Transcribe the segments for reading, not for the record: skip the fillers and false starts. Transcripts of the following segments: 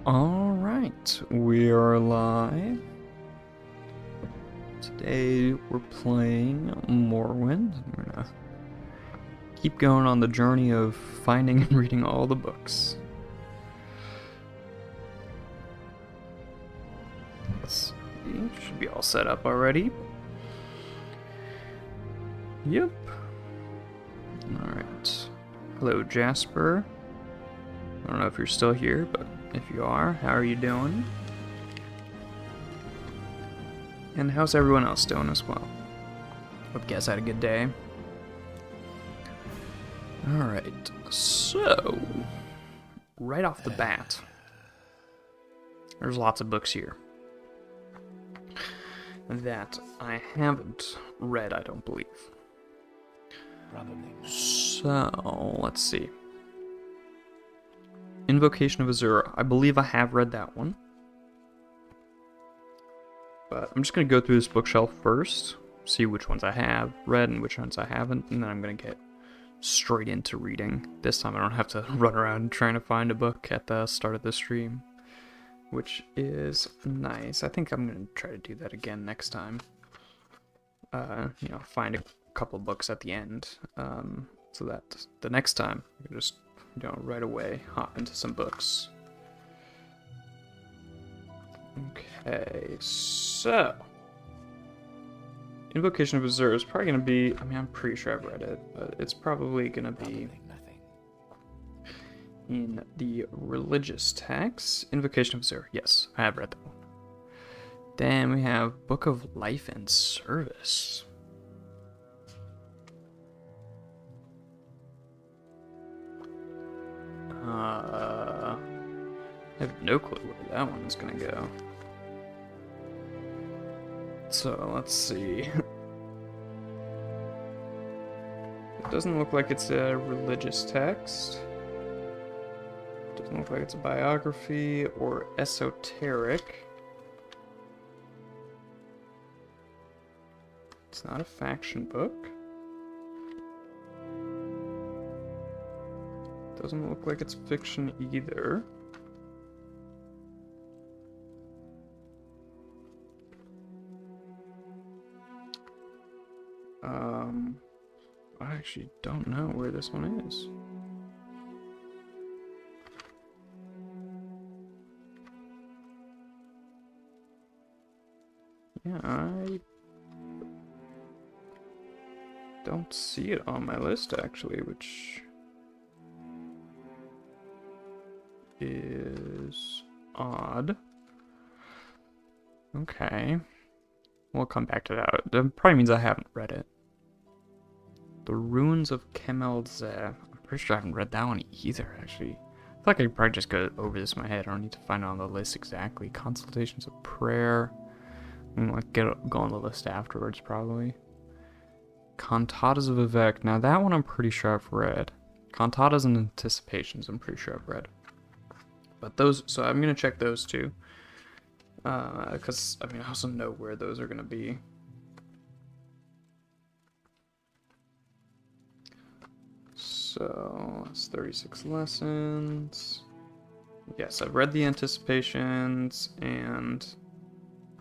Alright, we are live. Today we're playing Morrowind. We're gonna keep going on the journey of finding and reading all the books. Let's see, should be all set up already. Yep. Alright. Hello, Jasper. I don't know if you're still here, but if you are, how are you doing? And how's everyone else doing as well? Hope you guys had a good day. Alright, so right off the bat, there's lots of books here that I haven't read, I don't believe. So, let's see. Invocation of Azura. I believe I have read that one. But I'm just going to go through this bookshelf first, see which ones I have read and which ones I haven't, and then I'm going to get straight into reading. This time I don't have to run around trying to find a book at the start of the stream, which is nice. I think I'm going to try to do that again next time. Find a couple books at the end, so that the next time I can just right away hop into some books. Okay, so Invocation of Azura is probably going to be, I'm pretty sure I've read it, but it's probably going to be in the religious text. Invocation of Azura, yes, I have read that one. Then we have Book of Life and Service. I have no clue where that one's gonna go. So, let's see. It doesn't look like it's a religious text. It doesn't look like it's a biography or esoteric. It's not a faction book. Doesn't look like it's fiction either. I actually don't know where this one is. Yeah, I don't see it on my list actually, which is odd. Okay. We'll come back to that. That probably means I haven't read it. The Ruins of Kemelze. I'm pretty sure I haven't read that one either, actually. I feel like I could probably just go over this in my head. I don't need to find it on the list exactly. Consultations of Prayer. I'm gonna go on the list afterwards, probably. Cantatas of Vivek. Now that one I'm pretty sure I've read. Cantatas and Anticipations I'm pretty sure I've read. But those, so I'm gonna check those two. Because, I also know where those are gonna be. So, it's 36 lessons. Yes, I've read the Anticipations, and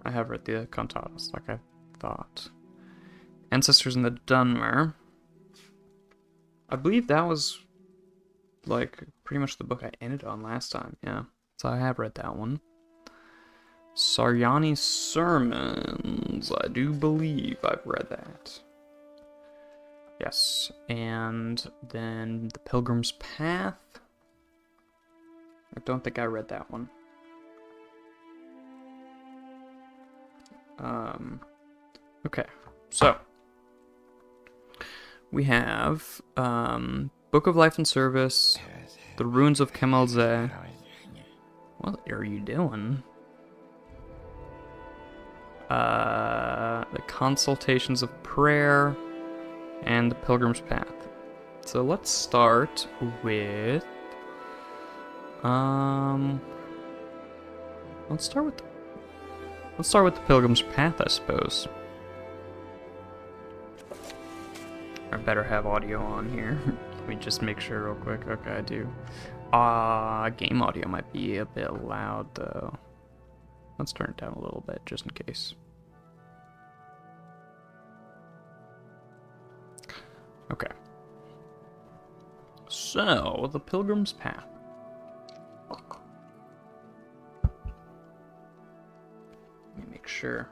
I have read the Cantatas, like I thought. Ancestors in the Dunmer. I believe that was, pretty much the book I ended on last time, yeah. So I have read that one. Saryani's Sermons. I do believe I've read that. Yes, and then The Pilgrim's Path. I don't think I read that one. Okay, so we have Book of Life and Service, The Ruins of Kemelze. What are you doing? The Consultations of Prayer, and The Pilgrim's Path. So let's start with let's start with The Pilgrim's Path, I suppose. I better have audio on here. Let me just make sure real quick. Okay, I do. Game audio might be a bit loud, though. Let's turn it down a little bit, just in case. Okay. So, the Pilgrim's Path. Let me make sure.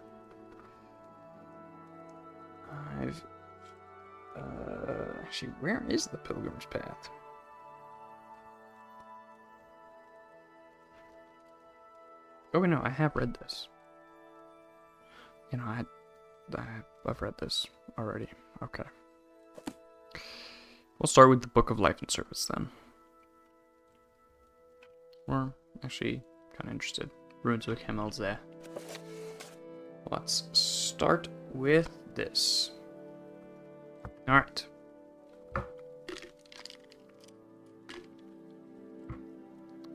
Actually, where is the Pilgrim's Path? Oh, wait, no, I have read this. You know, I've read this already. Okay. We'll start with the Book of Life and Service then. We're actually kind of interested. Ruins of Kemelze. Let's start with this. Alright.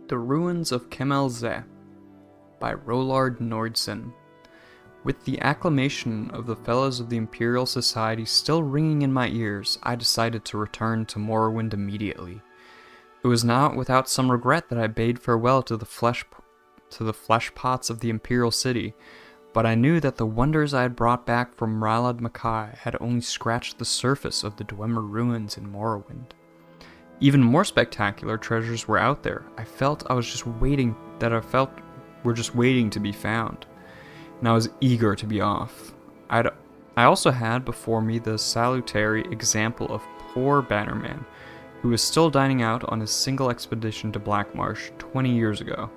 The Ruins of Kemelze by Rollard Nordsen. With the acclamation of the Fellows of the Imperial Society still ringing in my ears, I decided to return to Morrowind immediately. It was not without some regret that I bade farewell to the flesh pots of the Imperial City, but I knew that the wonders I had brought back from Ralad Makai had only scratched the surface of the Dwemer ruins in Morrowind. Even more spectacular treasures were out there. I felt were just waiting to be found, and I was eager to be off. I also had before me the salutary example of poor Bannerman, who was still dining out on his single expedition to Blackmarsh 20 years ago.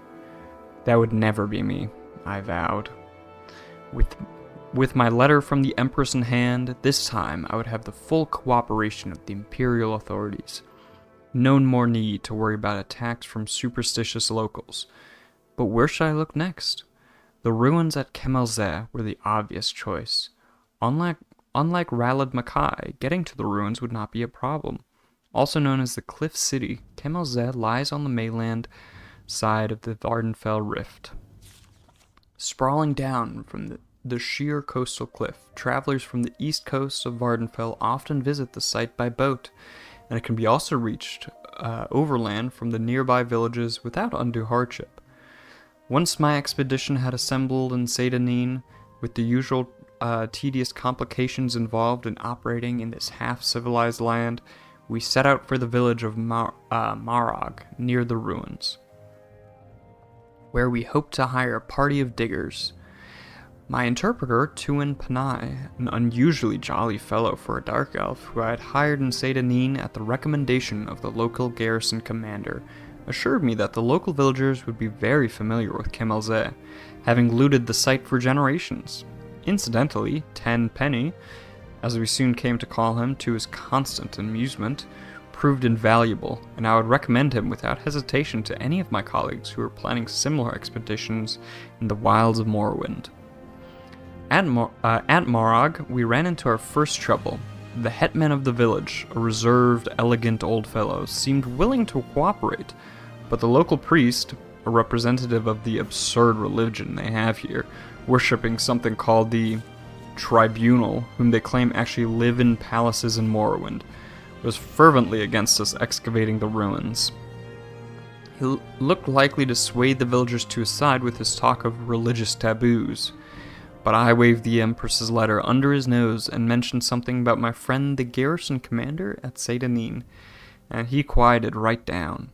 That would never be me, I vowed. With my letter from the Empress in hand, this time I would have the full cooperation of the Imperial authorities. No more need to worry about attacks from superstitious locals. But where should I look next? The ruins at Kemelze were the obvious choice. Unlike Ralad Makai, getting to the ruins would not be a problem. Also known as the Cliff City, Kemelze lies on the mainland side of the Vardenfell Rift. Sprawling down from the sheer coastal cliff, travelers from the east coast of Vardenfell often visit the site by boat, and it can be also reached overland from the nearby villages without undue hardship. Once my expedition had assembled in Seyda-Neen, with the usual tedious complications involved in operating in this half-civilized land, we set out for the village of Marag, near the ruins, where we hoped to hire a party of diggers. My interpreter, Tuin Panai, an unusually jolly fellow for a dark elf who I had hired in Seyda-Neen at the recommendation of the local garrison commander, assured me that the local villagers would be very familiar with Kemelze, having looted the site for generations. Incidentally, Tenpenny, as we soon came to call him to his constant amusement, proved invaluable, and I would recommend him without hesitation to any of my colleagues who were planning similar expeditions in the wilds of Morrowind. At Morag, we ran into our first trouble. The hetman of the village, a reserved, elegant old fellow, seemed willing to cooperate, but the local priest, a representative of the absurd religion they have here, worshipping something called the Tribunal, whom they claim actually live in palaces in Morrowind, was fervently against us excavating the ruins. He looked likely to sway the villagers to his side with his talk of religious taboos, but I waved the Empress's letter under his nose and mentioned something about my friend the garrison commander at Seyda-Neen, and he quieted right down.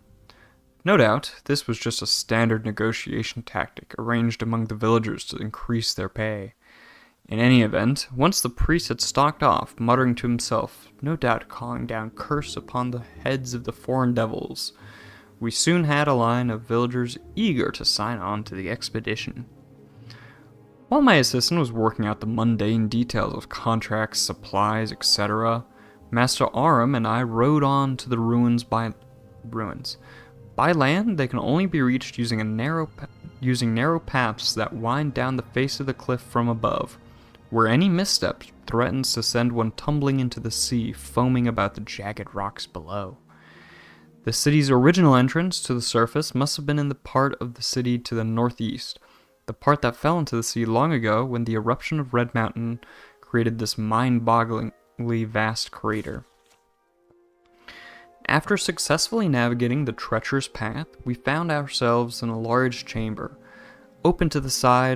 No doubt, this was just a standard negotiation tactic arranged among the villagers to increase their pay. In any event, once the priest had stalked off, muttering to himself, no doubt calling down curse upon the heads of the foreign devils, we soon had a line of villagers eager to sign on to the expedition. While my assistant was working out the mundane details of contracts, supplies, etc., Master Aram and I rode on to the ruins. By land, they can only be reached using narrow paths that wind down the face of the cliff from above, where any misstep threatens to send one tumbling into the sea, foaming about the jagged rocks below. The city's original entrance to the surface must have been in the part of the city to the northeast, the part that fell into the sea long ago when the eruption of Red Mountain created this mind-bogglingly vast crater. After successfully navigating the treacherous path, we found ourselves in a large chamber, open to the sky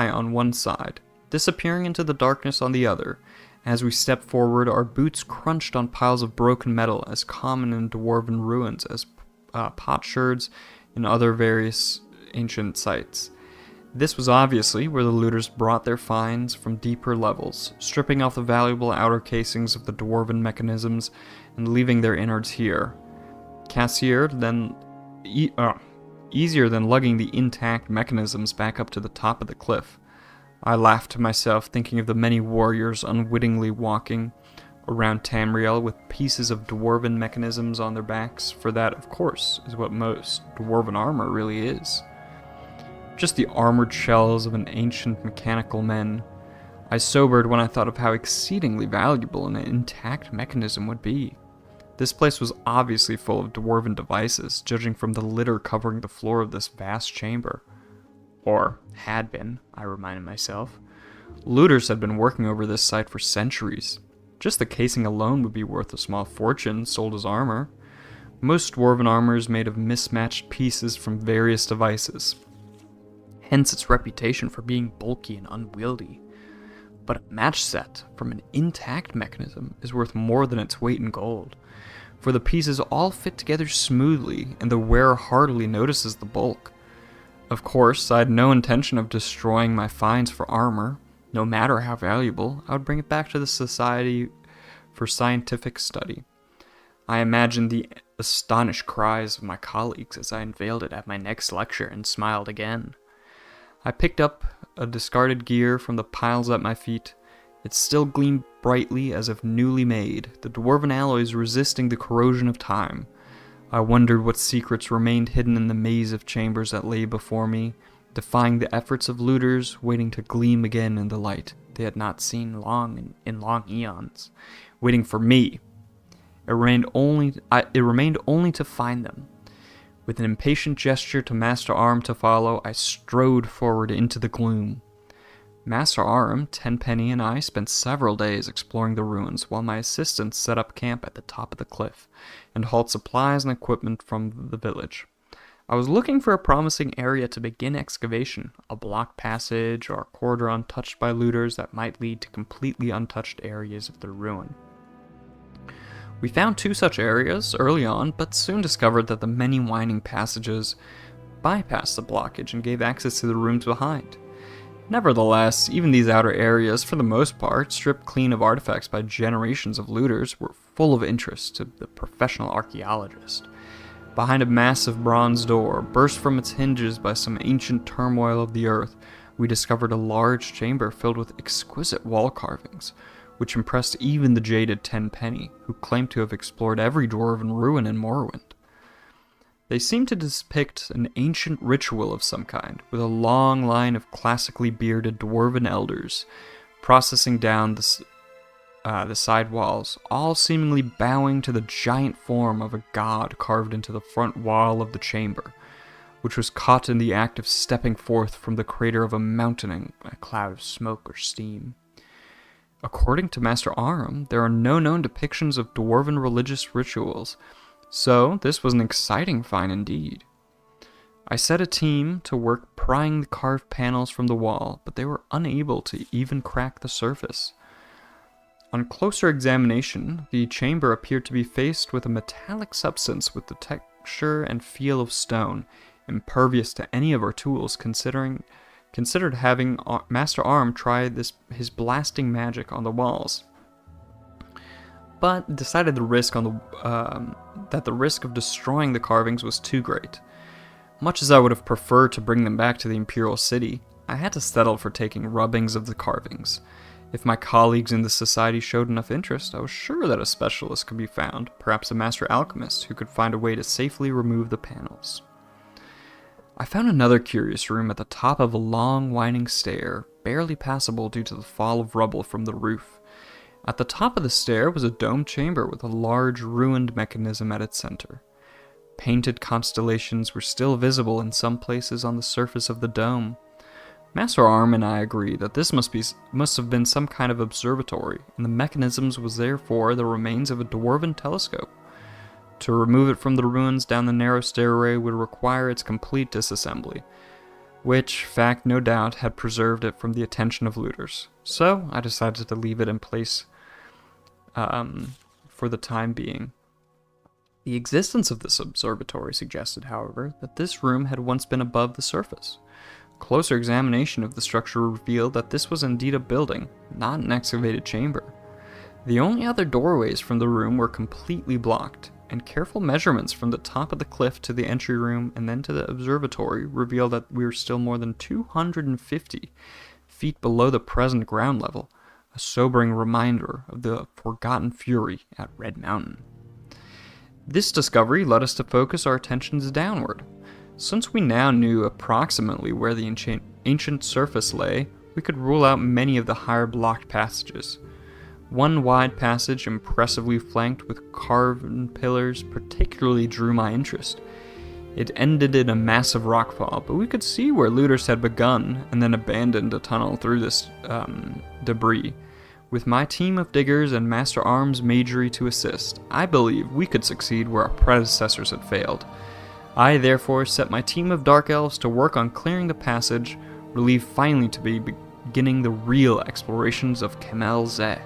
on one side, disappearing into the darkness on the other. As we stepped forward, our boots crunched on piles of broken metal as common in dwarven ruins as potsherds and other various ancient sites. This was obviously where the looters brought their finds from deeper levels, stripping off the valuable outer casings of the dwarven mechanisms and leaving their innards here. Easier than lugging the intact mechanisms back up to the top of the cliff. I laughed to myself, thinking of the many warriors unwittingly walking around Tamriel with pieces of dwarven mechanisms on their backs, for that, of course, is what most dwarven armor really is. Just the armored shells of an ancient mechanical men. I sobered when I thought of how exceedingly valuable an intact mechanism would be. This place was obviously full of dwarven devices, judging from the litter covering the floor of this vast chamber. Or had been, I reminded myself. Looters had been working over this site for centuries. Just the casing alone would be worth a small fortune sold as armor. Most dwarven armor is made of mismatched pieces from various devices, hence its reputation for being bulky and unwieldy. But a match set from an intact mechanism is worth more than its weight in gold, for the pieces all fit together smoothly and the wearer hardly notices the bulk. Of course, I had no intention of destroying my finds for armor. No matter how valuable, I would bring it back to the Society for Scientific Study. I imagined the astonished cries of my colleagues as I unveiled it at my next lecture and smiled again. I picked up a discarded gear from the piles at my feet. It still gleamed brightly as if newly made, the dwarven alloys resisting the corrosion of time. I wondered what secrets remained hidden in the maze of chambers that lay before me, defying the efforts of looters, waiting to gleam again in the light they had not seen in long eons, waiting for me. It remained only to find them. With an impatient gesture to Master Arm to follow, I strode forward into the gloom. Master Arm, Tenpenny, and I spent several days exploring the ruins, while my assistants set up camp at the top of the cliff and hauled supplies and equipment from the village. I was looking for a promising area to begin excavation, a blocked passage or a corridor untouched by looters that might lead to completely untouched areas of the ruin. We found 2 such areas early on, but soon discovered that the many winding passages bypassed the blockage and gave access to the rooms behind. Nevertheless, even these outer areas, for the most part, stripped clean of artifacts by generations of looters, were full of interest to the professional archaeologist. Behind a massive bronze door, burst from its hinges by some ancient turmoil of the earth, we discovered a large chamber filled with exquisite wall carvings, which impressed even the jaded Tenpenny, who claimed to have explored every dwarven ruin in Morrowind. They seemed to depict an ancient ritual of some kind, with a long line of classically bearded dwarven elders processing down the side walls, all seemingly bowing to the giant form of a god carved into the front wall of the chamber, which was caught in the act of stepping forth from the crater of a mountain in a cloud of smoke or steam. According to Master Aram, there are no known depictions of dwarven religious rituals, so this was an exciting find indeed. I set a team to work prying the carved panels from the wall, but they were unable to even crack the surface. On closer examination, the chamber appeared to be faced with a metallic substance with the texture and feel of stone, impervious to any of our tools, considered having Master Arm try his blasting magic on the walls, but decided that the risk of destroying the carvings was too great. Much as I would have preferred to bring them back to the Imperial City, I had to settle for taking rubbings of the carvings. If my colleagues in the society showed enough interest, I was sure that a specialist could be found, perhaps a master alchemist, who could find a way to safely remove the panels. I found another curious room at the top of a long, winding stair, barely passable due to the fall of rubble from the roof. At the top of the stair was a domed chamber with a large, ruined mechanism at its center. Painted constellations were still visible in some places on the surface of the dome. Master Arm and I agree that this must have been some kind of observatory, and the mechanisms was therefore the remains of a dwarven telescope, To remove it from the ruins down the narrow stairway would require its complete disassembly, which fact no doubt had preserved it from the attention of looters. So I decided to leave it in place for the time being. The existence of this observatory suggested, however, that this room had once been above the surface. Closer examination of the structure revealed that this was indeed a building, not an excavated chamber. The only other doorways from the room were completely blocked, and careful measurements from the top of the cliff to the entry room and then to the observatory revealed that we were still more than 250 feet below the present ground level, a sobering reminder of the forgotten fury at Red Mountain. This discovery led us to focus our attentions downward. Since we now knew approximately where the ancient surface lay, we could rule out many of the higher blocked passages. One wide passage, impressively flanked with carven pillars, particularly drew my interest. It ended in a massive rockfall, but we could see where looters had begun and then abandoned a tunnel through this debris. With my team of diggers and Master Arms Majory to assist, I believe we could succeed where our predecessors had failed. I therefore set my team of Dark Elves to work on clearing the passage, relieved finally to be beginning the real explorations of Kemel-Zeh.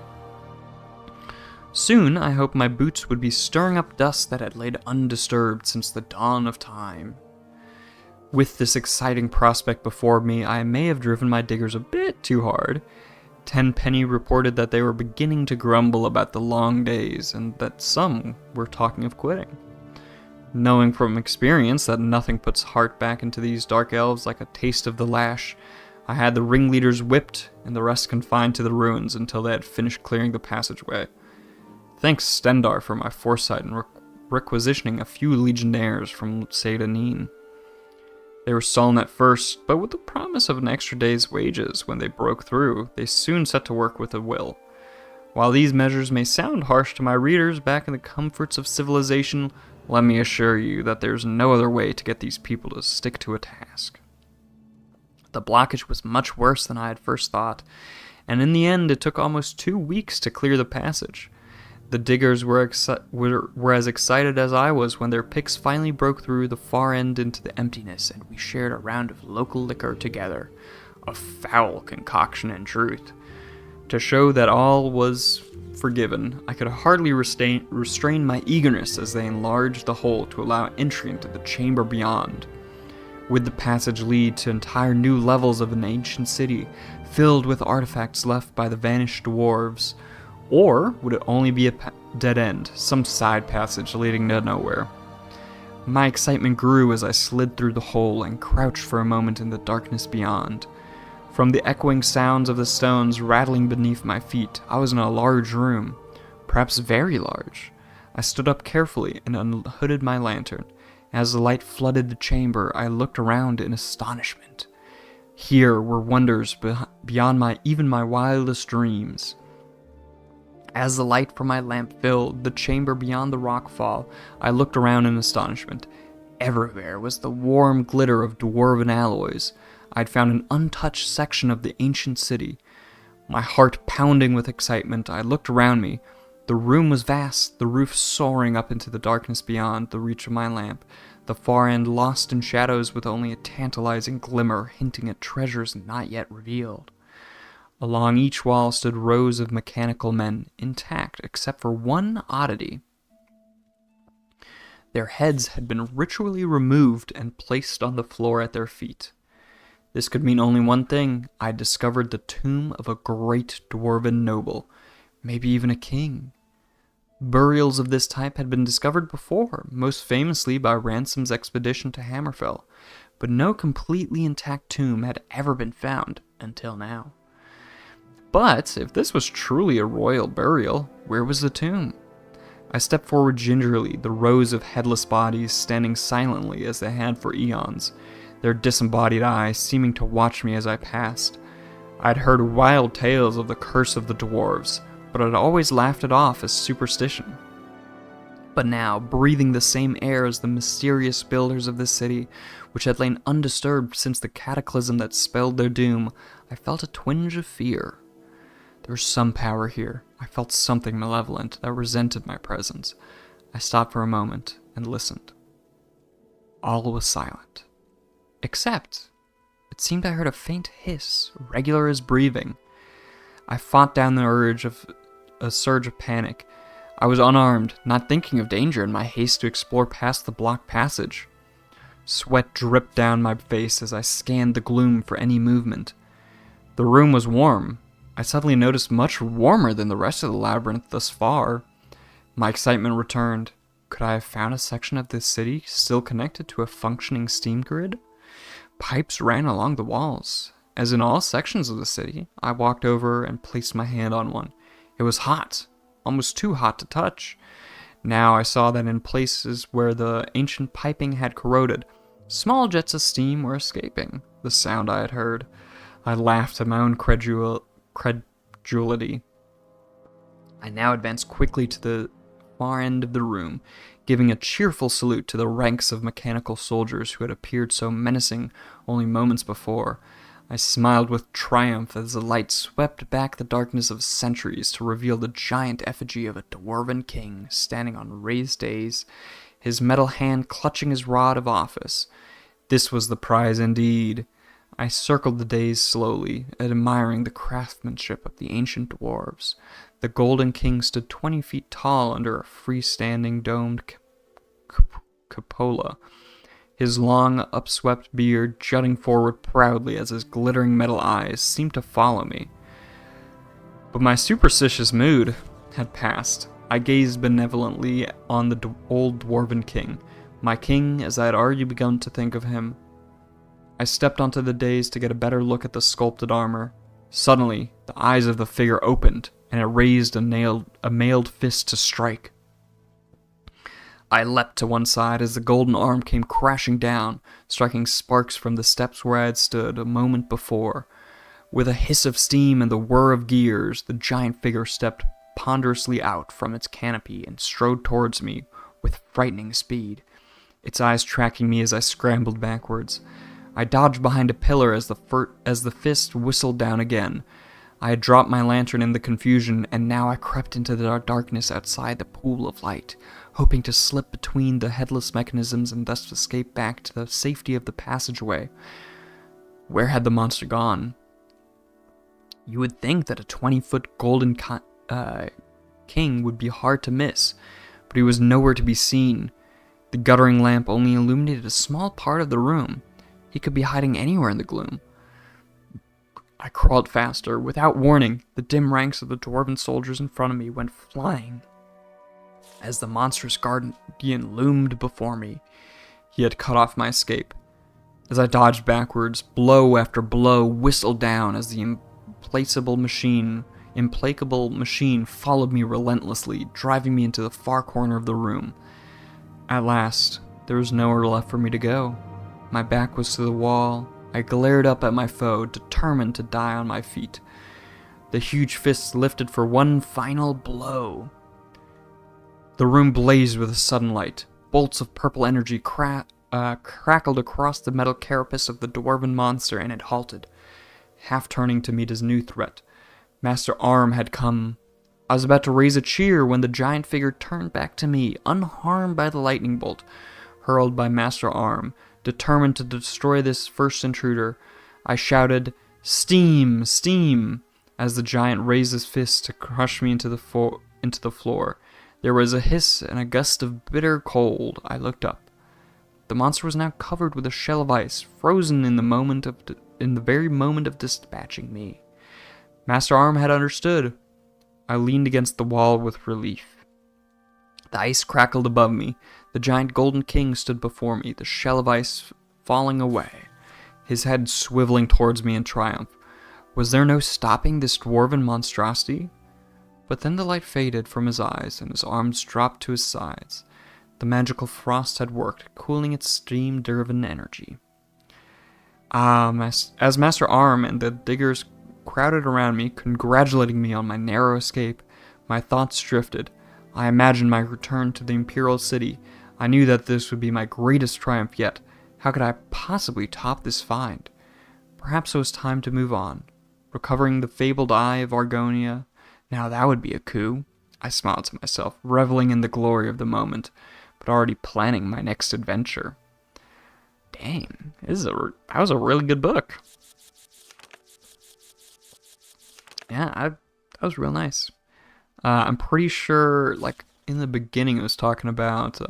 Soon, I hoped my boots would be stirring up dust that had laid undisturbed since the dawn of time. With this exciting prospect before me, I may have driven my diggers a bit too hard. Tenpenny reported that they were beginning to grumble about the long days, and that some were talking of quitting. Knowing from experience that nothing puts heart back into these dark elves like a taste of the lash, I had the ringleaders whipped and the rest confined to the ruins until they had finished clearing the passageway. Thanks Stendar for my foresight in requisitioning a few legionnaires from Sedanin. They were sullen at first, but with the promise of an extra day's wages when they broke through, they soon set to work with a will. While these measures may sound harsh to my readers back in the comforts of civilization, let me assure you that there's no other way to get these people to stick to a task. The blockage was much worse than I had first thought, and in the end it took almost 2 weeks to clear the passage. The diggers were as excited as I was when their picks finally broke through the far end into the emptiness, and we shared a round of local liquor together. A foul concoction, in truth. To show that all was forgiven, I could hardly restrain my eagerness as they enlarged the hole to allow entry into the chamber beyond. Would the passage lead to entire new levels of an ancient city, filled with artifacts left by the vanished dwarves? Or would it only be a dead end, some side passage leading to nowhere? My excitement grew as I slid through the hole and crouched for a moment in the darkness beyond. From the echoing sounds of the stones rattling beneath my feet, I was in a large room, perhaps very large. I stood up carefully and unhooded my lantern. As the light flooded the chamber, I looked around in astonishment. Here were wonders beyond even my wildest dreams. As the light from my lamp filled the chamber beyond the rockfall, I looked around in astonishment. Everywhere was the warm glitter of dwarven alloys. I had found an untouched section of the ancient city. My heart pounding with excitement, I looked around me. The room was vast, the roof soaring up into the darkness beyond the reach of my lamp, the far end lost in shadows with only a tantalizing glimmer hinting at treasures not yet revealed. Along each wall stood rows of mechanical men, intact except for one oddity. Their heads had been ritually removed and placed on the floor at their feet. This could mean only one thing. I had discovered the tomb of a great dwarven noble, maybe even a king. Burials of this type had been discovered before, most famously by Ransom's expedition to Hammerfell, but no completely intact tomb had ever been found until now. But if this was truly a royal burial, where was the tomb? I stepped forward gingerly, the rows of headless bodies standing silently as they had for eons, their disembodied eyes seeming to watch me as I passed. I'd heard wild tales of the curse of the dwarves, but I'd always laughed it off as superstition. But now, breathing the same air as the mysterious builders of this city, which had lain undisturbed since the cataclysm that spelled their doom, I felt a twinge of fear. There was some power here. I felt something malevolent that resented my presence. I stopped for a moment and listened. All was silent. Except, it seemed I heard a faint hiss, regular as breathing. I fought down the urge of a surge of panic. I was unarmed, not thinking of danger in my haste to explore past the blocked passage. Sweat dripped down my face as I scanned the gloom for any movement. The room was warm. I suddenly noticed much warmer than the rest of the labyrinth thus far. My excitement returned. Could I have found a section of this city still connected to a functioning steam grid? Pipes ran along the walls. As in all sections of the city, I walked over and placed my hand on one. It was hot, almost too hot to touch. Now I saw that in places where the ancient piping had corroded, small jets of steam were escaping, the sound I had heard. I laughed at my own credulity. I now advanced quickly to the far end of the room, giving a cheerful salute to the ranks of mechanical soldiers who had appeared so menacing only moments before. I smiled with triumph as the light swept back the darkness of centuries to reveal the giant effigy of a dwarven king standing on raised days, his metal hand clutching his rod of office. This was the prize indeed. I circled the days slowly, admiring the craftsmanship of the ancient dwarves. The golden king stood 20 feet tall under a freestanding domed cupola, his long, upswept beard jutting forward proudly as his glittering metal eyes seemed to follow me. But my superstitious mood had passed. I gazed benevolently on the old dwarven king, my king as I had already begun to think of him. I stepped onto the dais to get a better look at the sculpted armor. Suddenly, the eyes of the figure opened, and it raised a mailed fist to strike. I leapt to one side as the golden arm came crashing down, striking sparks from the steps where I had stood a moment before. With a hiss of steam and the whir of gears, the giant figure stepped ponderously out from its canopy and strode towards me with frightening speed, its eyes tracking me as I scrambled backwards. I dodged behind a pillar as the fist whistled down again. I had dropped my lantern in the confusion, and now I crept into the darkness outside the pool of light, hoping to slip between the headless mechanisms and thus escape back to the safety of the passageway. Where had the monster gone? You would think that a 20-foot golden king would be hard to miss, but he was nowhere to be seen. The guttering lamp only illuminated a small part of the room. He could be hiding anywhere in the gloom. I crawled faster. Without warning, the dim ranks of the dwarven soldiers in front of me went flying as the monstrous guardian loomed before me. He had cut off my escape. As I dodged backwards, blow after blow whistled down as the implacable machine followed me relentlessly, driving me into the far corner of the room. At last, there was nowhere left for me to go. My back was to the wall. I glared up at my foe, determined to die on my feet. The huge fists lifted for one final blow. The room blazed with a sudden light. Bolts of purple energy crackled across the metal carapace of the dwarven monster, and it halted, half turning to meet his new threat. Master Arm had come. I was about to raise a cheer when the giant figure turned back to me, unharmed by the lightning bolt hurled by Master Arm. Determined to destroy this first intruder, I shouted, "Steam! Steam!" as the giant raised his fist to crush me into the floor. There was a hiss and a gust of bitter cold. I looked up. The monster was now covered with a shell of ice, frozen in the very moment of dispatching me. Master Arm had understood. I leaned against the wall with relief. The ice crackled above me. The giant golden king stood before me, the shell of ice falling away, his head swiveling towards me in triumph. Was there no stopping this dwarven monstrosity? But then the light faded from his eyes, and his arms dropped to his sides. The magical frost had worked, cooling its steam-driven energy. As Master Arm and the diggers crowded around me, congratulating me on my narrow escape, my thoughts drifted. I imagined my return to the Imperial City. I knew that this would be my greatest triumph yet. How could I possibly top this find? Perhaps it was time to move on. Recovering the fabled Eye of Argonia. Now that would be a coup. I smiled to myself, reveling in the glory of the moment, but already planning my next adventure. Dang, that was a really good book. Yeah, that was real nice. I'm pretty sure, like, in the beginning it was talking about,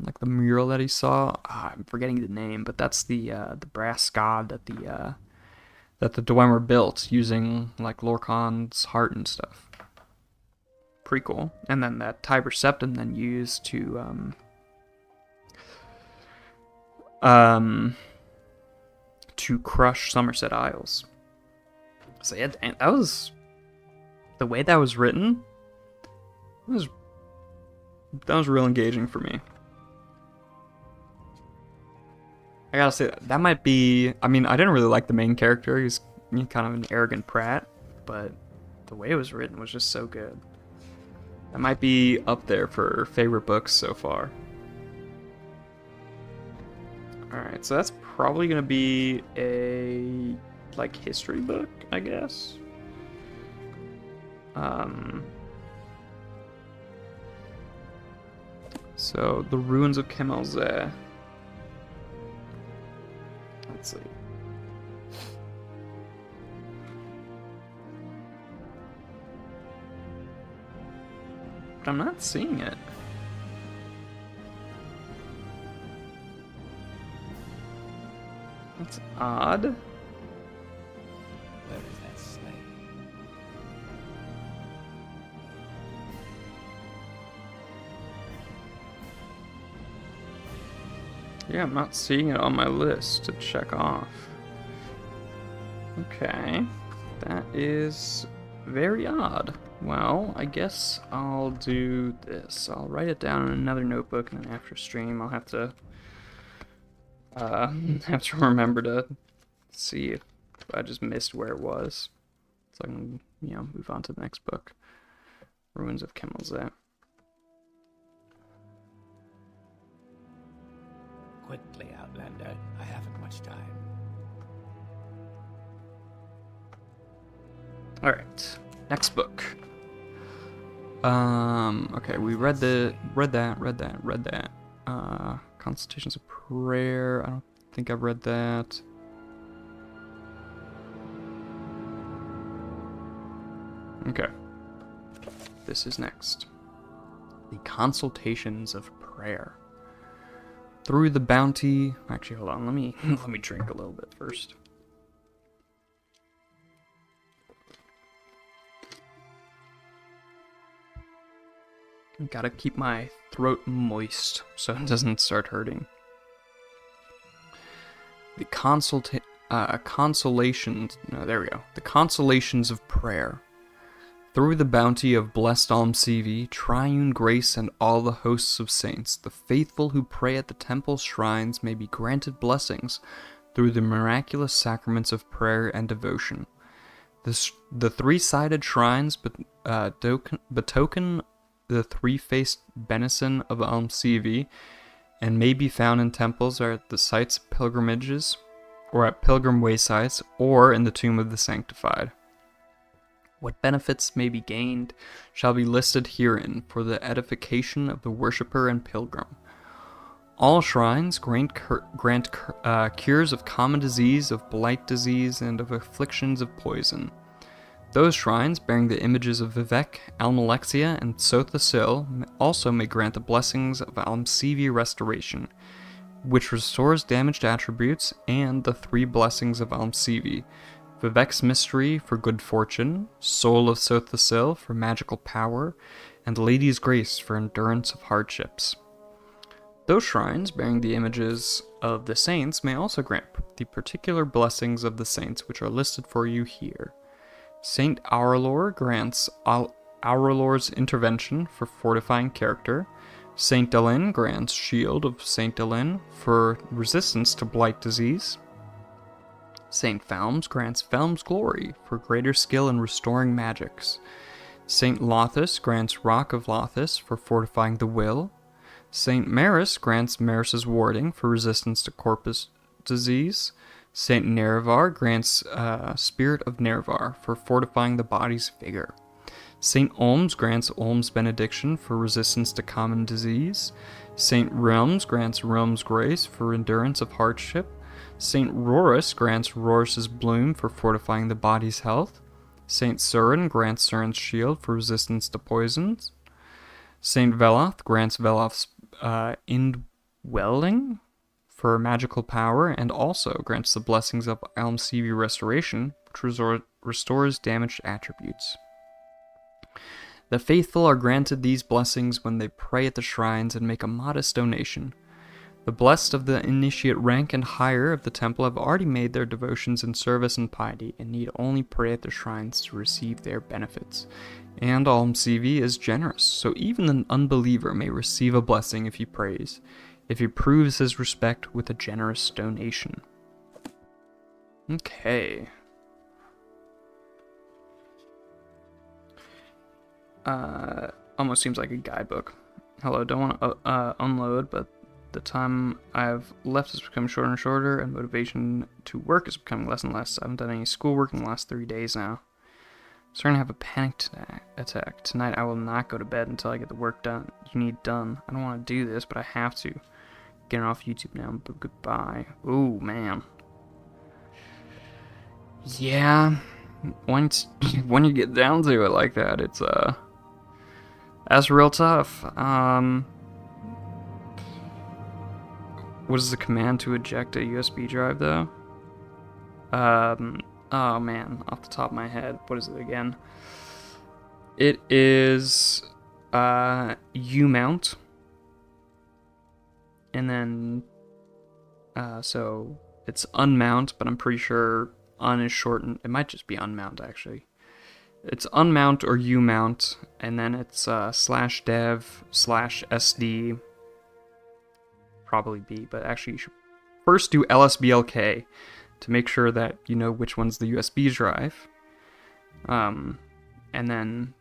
like, the mural that he saw. I'm forgetting the name, but that's the brass god that the Dwemer built using, like, Lorcan's heart and stuff. Pretty cool. And then that Tiber Septim then used to crush Somerset Isles. So yeah, that was the way that was written. That was real engaging for me. I gotta say that might be. I mean, I didn't really like the main character. He's kind of an arrogant prat, but the way it was written was just so good. That might be up there for favorite books so far. Alright, so that's probably gonna be a like history book, I guess. So the ruins of Kemelzeh. Let's see. But I'm not seeing it. That's odd. Where is that slave? Yeah, I'm not seeing it on my list to check off. Okay, that is very odd. Well, I guess I'll do this. I'll write it down in another notebook, and then after stream, I'll have to remember to see if I just missed where it was, so I can, move on to the next book. Ruins of Kemelzeh. Quickly, Outlander. I haven't much time. All right, next book. Okay, we read that. Consultations of Prayer. I don't think I've read that. Okay. This is next. The Consultations of Prayer. Through the bounty... Actually, hold on. Let me drink a little bit first. Gotta keep my throat moist so it doesn't start hurting. The consolations... No, there we go. The Consolations of Prayer. Through the bounty of blessed Almsevi, triune grace, and all the hosts of saints, the faithful who pray at the temple's shrines may be granted blessings through the miraculous sacraments of prayer and devotion. The three-sided shrines betoken the three-faced benison of Almsevi, and may be found in temples or at the sites of pilgrimages, or at pilgrim waysides, or in the tomb of the sanctified. What benefits may be gained shall be listed herein for the edification of the worshipper and pilgrim. All shrines grant cures of common disease, of blight disease, and of afflictions of poison. Those shrines bearing the images of Vivek, Almalexia, and Sotha Sil also may grant the blessings of Almsevi restoration, which restores damaged attributes, and the three blessings of Almsevi: Vivek's mystery for good fortune, Soul of Sotha Sil for magical power, and Lady's Grace for endurance of hardships. Those shrines bearing the images of the saints may also grant the particular blessings of the saints which are listed for you here. Saint Aurelor grants Aurelor's intervention for fortifying character. Saint Delin grants Shield of Saint Delin for resistance to blight disease. Saint Felms grants Felm's Glory for greater skill in restoring magics. Saint Lothus grants Rock of Lothus for fortifying the will. Saint Maris grants Maris's Warding for resistance to corpus disease. Saint Nerevar grants Spirit of Nerevar for fortifying the body's vigor. St. Olms grants Olms benediction for resistance to common disease. St. Relms grants Relms grace for endurance of hardship. St. Rorus grants Rorus's bloom for fortifying the body's health. St. Surin grants Surin's shield for resistance to poisons. St. Veloth grants Veloth's indwelling for magical power, and also grants the blessings of Almsevi restoration, which restores damaged attributes. The faithful are granted these blessings when they pray at the shrines and make a modest donation. The blessed of the initiate rank and higher of the temple have already made their devotions in service and piety, and need only pray at the shrines to receive their benefits. And Almsevi is generous, so even an unbeliever may receive a blessing if he prays, if he proves his respect with a generous donation. Okay. Almost seems like a guidebook. Hello, don't want to unload, but the time I've left has become shorter and shorter, and motivation to work is becoming less and less. I haven't done any schoolwork in the last 3 days now. I'm starting to have a panic attack. Tonight I will not go to bed until I get the work done. You need done. I don't want to do this, but I have to. Getting off YouTube now, but goodbye. Ooh, man. Yeah, when you get down to it like that, that's real tough. What is the command to eject a USB drive, though? Oh man, off the top of my head, what is it again? It is, umount. And then, so it's unmount, but I'm pretty sure un is shortened. It might just be unmount, actually. It's unmount or umount, and then it's /dev/sd, probably B, but actually you should first do lsblk to make sure that you know which one's the USB drive. And then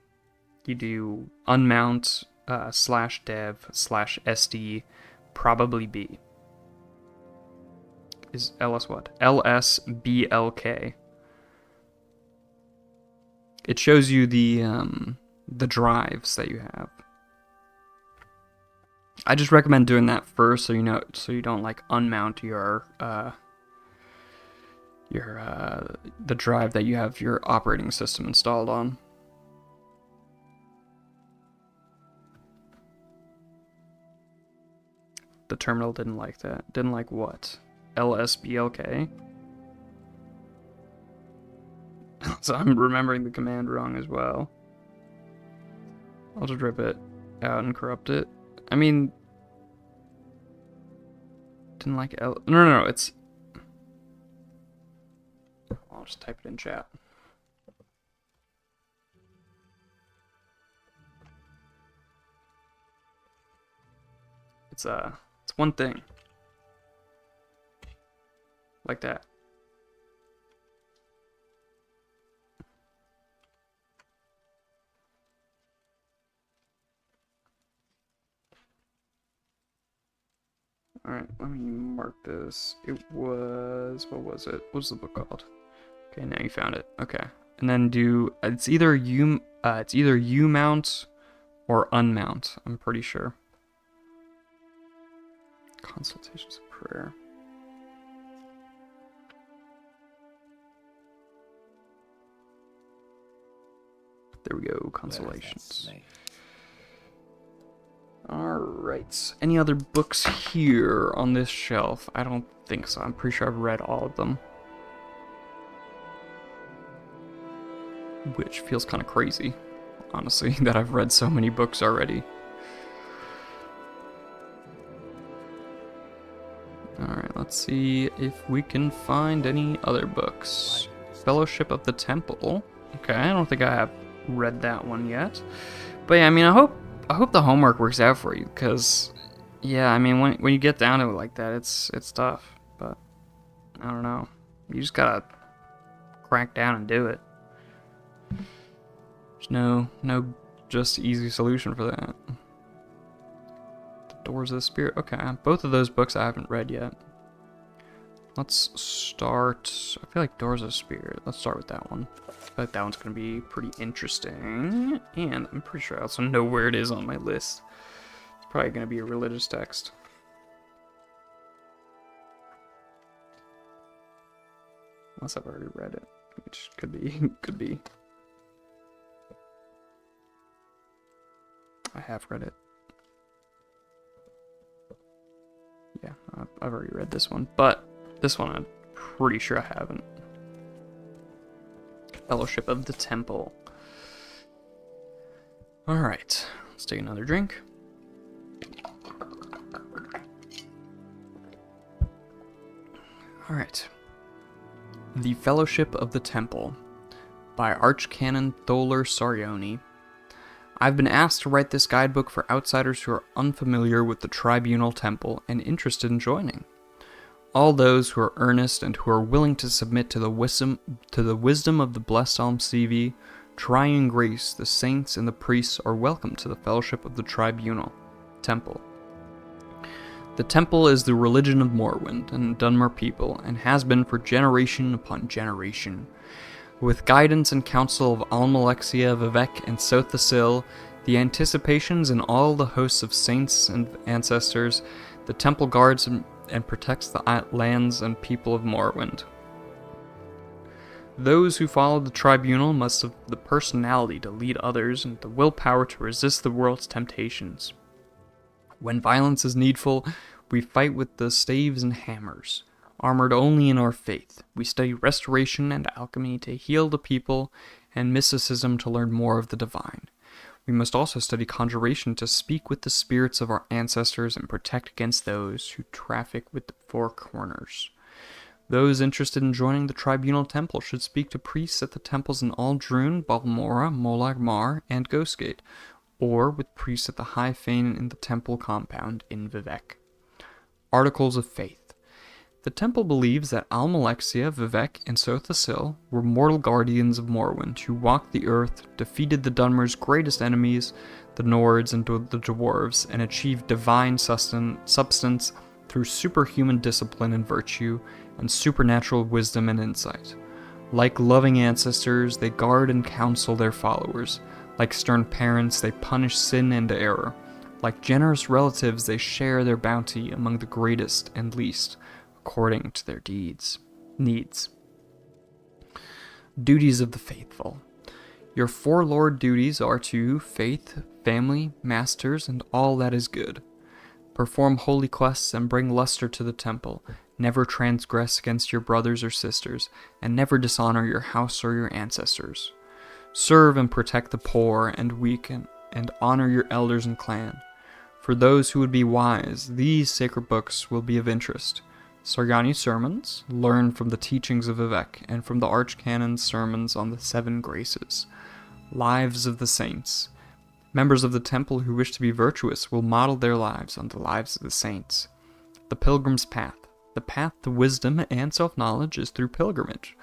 you do unmount /dev/sd, probably B. Is ls what? lsblk. It shows you the drives that you have. I just recommend doing that first, so you know, so you don't like unmount the drive that you have your operating system installed on. The terminal didn't like that. Didn't like what? lsblk. So I'm remembering the command wrong as well. I'll just rip it out and corrupt it. I mean, didn't like no, it's... I'll just type it in chat. It's one thing. Like that. Alright, let me mark this. It was... what was it? What was the book called? Okay, now you found it. Okay. And then do... it's either umount or unmount, I'm pretty sure. Consultations of prayer. There we go, consolations. Alright, any other books here on this shelf? I don't think so. I'm pretty sure I've read all of them. Which feels kind of crazy, honestly, that I've read so many books already. Alright, let's see if we can find any other books. Fellowship of the Temple. Okay, I don't think I have read that one yet. But yeah, I mean, I hope the homework works out for you, because, yeah, I mean, when you get down to it like that, it's tough. But, I don't know. You just gotta crack down and do it. There's no just easy solution for that. The Doors of the Spirit. Okay, both of those books I haven't read yet. Let's start. I feel like Doors of Spirit. Let's start with that one. I feel like that one's gonna be pretty interesting. And I'm pretty sure I also know where it is on my list. It's probably gonna be a religious text. Unless I've already read it. Which could be. Could be. I have read it. Yeah, I've already read this one. But this one I'm pretty sure I haven't. Fellowship of the Temple. Alright, let's take another drink. Alright. The Fellowship of the Temple by Archcanon Tholer Sarioni. I've been asked to write this guidebook for outsiders who are unfamiliar with the Tribunal Temple and interested in joining. All those who are earnest and who are willing to submit to the wisdom of the blessed Almsivi, Triune Grace, the saints and the priests are welcome to the Fellowship of the Tribunal Temple. The Temple is the religion of Morrowind and Dunmer people, and has been for generation upon generation. With guidance and counsel of Almalexia, Vivek, and Sothasil, the anticipations and all the hosts of saints and ancestors, the temple guards and protects the lands and people of Morrowind. Those who follow the tribunal must have the personality to lead others and the willpower to resist the world's temptations. When violence is needful, we fight with the staves and hammers. Armored only in our faith, we study restoration and alchemy to heal the people, and mysticism to learn more of the divine. We must also study conjuration to speak with the spirits of our ancestors and protect against those who traffic with the four corners. Those interested in joining the Tribunal Temple should speak to priests at the temples in Aldrune, Balmora, Molag Mar, and Ghostgate, or with priests at the High Fane in the temple compound in Vivek. Articles of Faith. The temple believes that Almalexia, Vivek, and Sothasil were mortal guardians of Morrowind who walked the earth, defeated the Dunmer's greatest enemies, the Nords and the Dwarves, and achieved divine substance through superhuman discipline and virtue, and supernatural wisdom and insight. Like loving ancestors, they guard and counsel their followers. Like stern parents, they punish sin and error. Like generous relatives, they share their bounty among the greatest and least, according to their needs. Duties of the faithful. Your four lord duties are to faith, family, masters, and all that is good. Perform holy quests and bring luster to the temple. Never transgress against your brothers or sisters, and never dishonor your house or your ancestors. Serve and protect the poor and weak, and honor your elders and clan. For those who would be wise, these sacred books will be of interest. Sariani sermons, learn from the teachings of Vivek, and from the Archcanon's sermons on the seven graces. Lives of the saints. Members of the temple who wish to be virtuous will model their lives on the lives of the saints. The pilgrim's path. The path to wisdom and self-knowledge is through pilgrimage.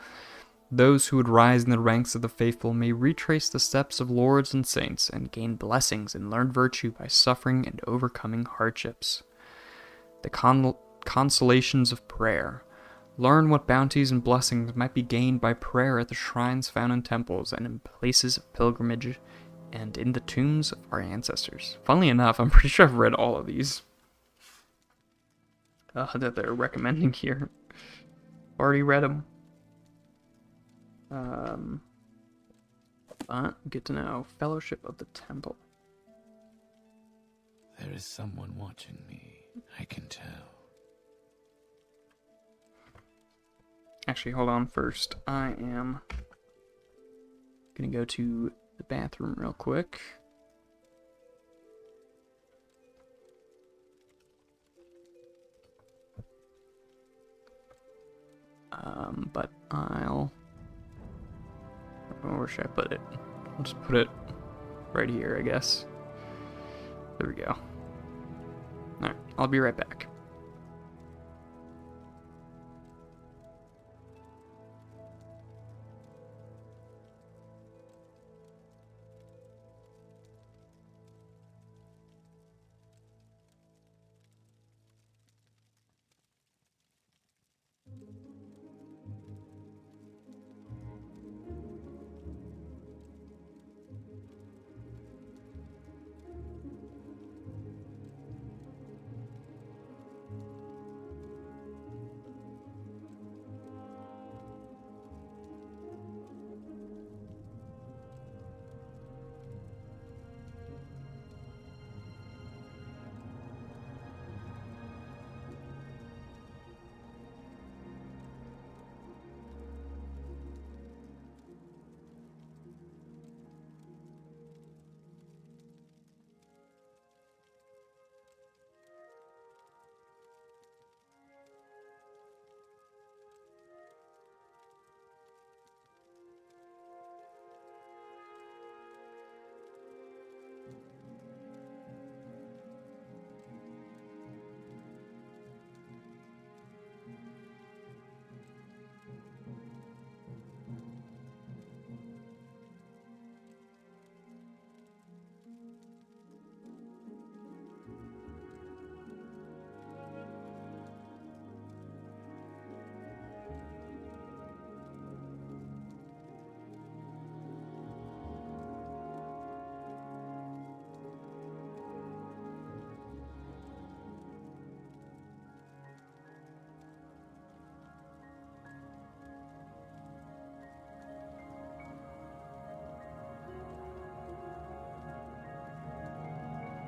Those who would rise in the ranks of the faithful may retrace the steps of lords and saints and gain blessings and learn virtue by suffering and overcoming hardships. The consolations of prayer. Learn what bounties and blessings might be gained by prayer at the shrines found in temples and in places of pilgrimage and in the tombs of our ancestors. Funnily enough, I'm pretty sure I've read all of these that they're recommending here. Already read them. But good to know. Fellowship of the Temple. There is someone watching me, I can tell. Actually, hold on first. I am gonna go to the bathroom real quick. But where should I put it? I'll just put it right here, I guess. There we go. Alright, I'll be right back.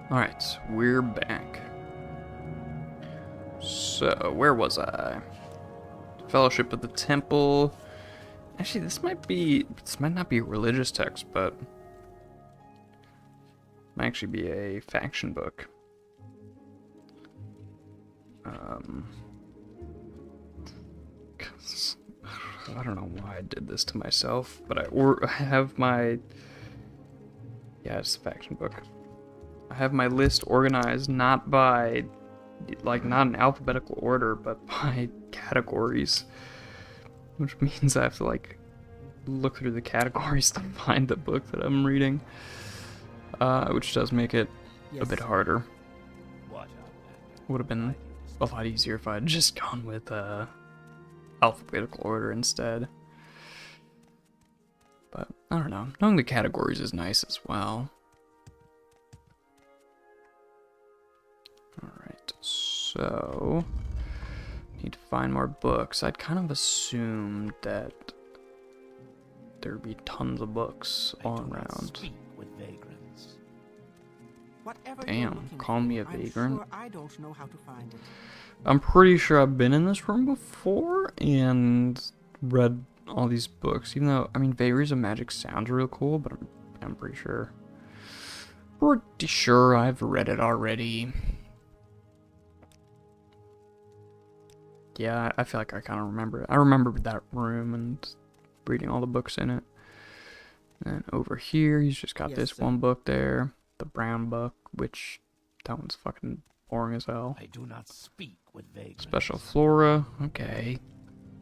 Alright, we're back. So, where was I? Fellowship of the Temple. Actually, this might not be a religious text, but might actually be a faction book. I don't know why I did this to myself, but I have my, yeah, it's a faction book. I have my list organized not by, like, not in alphabetical order, but by categories, which means I have to, like, look through the categories to find the book that I'm reading, which does make it a bit harder. Would have been a lot easier if I had just gone with alphabetical order instead. But I don't know. Knowing the categories is nice as well. Alright, so need to find more books. I'd kind of assumed that there'd be tons of books all around. Damn, call me a vagrant. I don't know how to find it. I'm pretty sure I've been in this room before and read all these books, even though, I mean, Vagaries of Magic sounds real cool, but I'm pretty sure I've read it already. Yeah, I feel like I kind of remember it. I remember that room and reading all the books in it. And over here, he's just got this one book there. The brown book, which that one's fucking boring as hell. I do not speak with vagrants. Special flora, okay.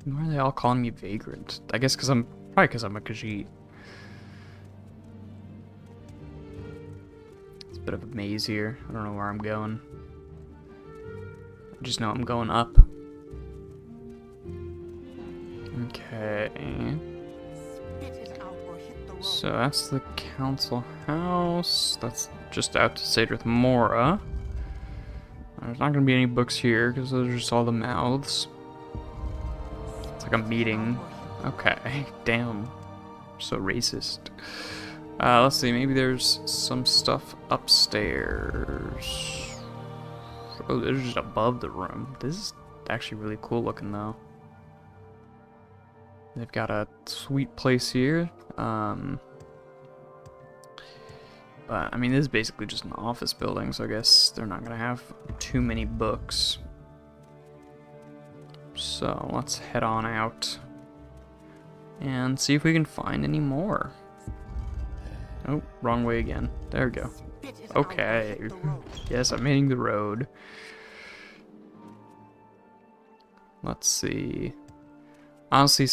Why are they all calling me vagrant? I guess probably because I'm a Khajiit. It's a bit of a maze here. I don't know where I'm going. I just know I'm going up. Okay. So that's the council house. That's just out to Sadrith Mora. There's not gonna be any books here because those are just all the mouths. It's like a meeting. Okay, damn. So racist. Let's see, maybe there's some stuff upstairs. Oh, they're just above the room. This is actually really cool looking though. They've got a sweet place here. But, I mean, this is basically just an office building, so I guess they're not going to have too many books. So, let's head on out and see if we can find any more. Oh, wrong way again. There we go. Okay. Yes, I'm hitting the road. Let's see. Honestly,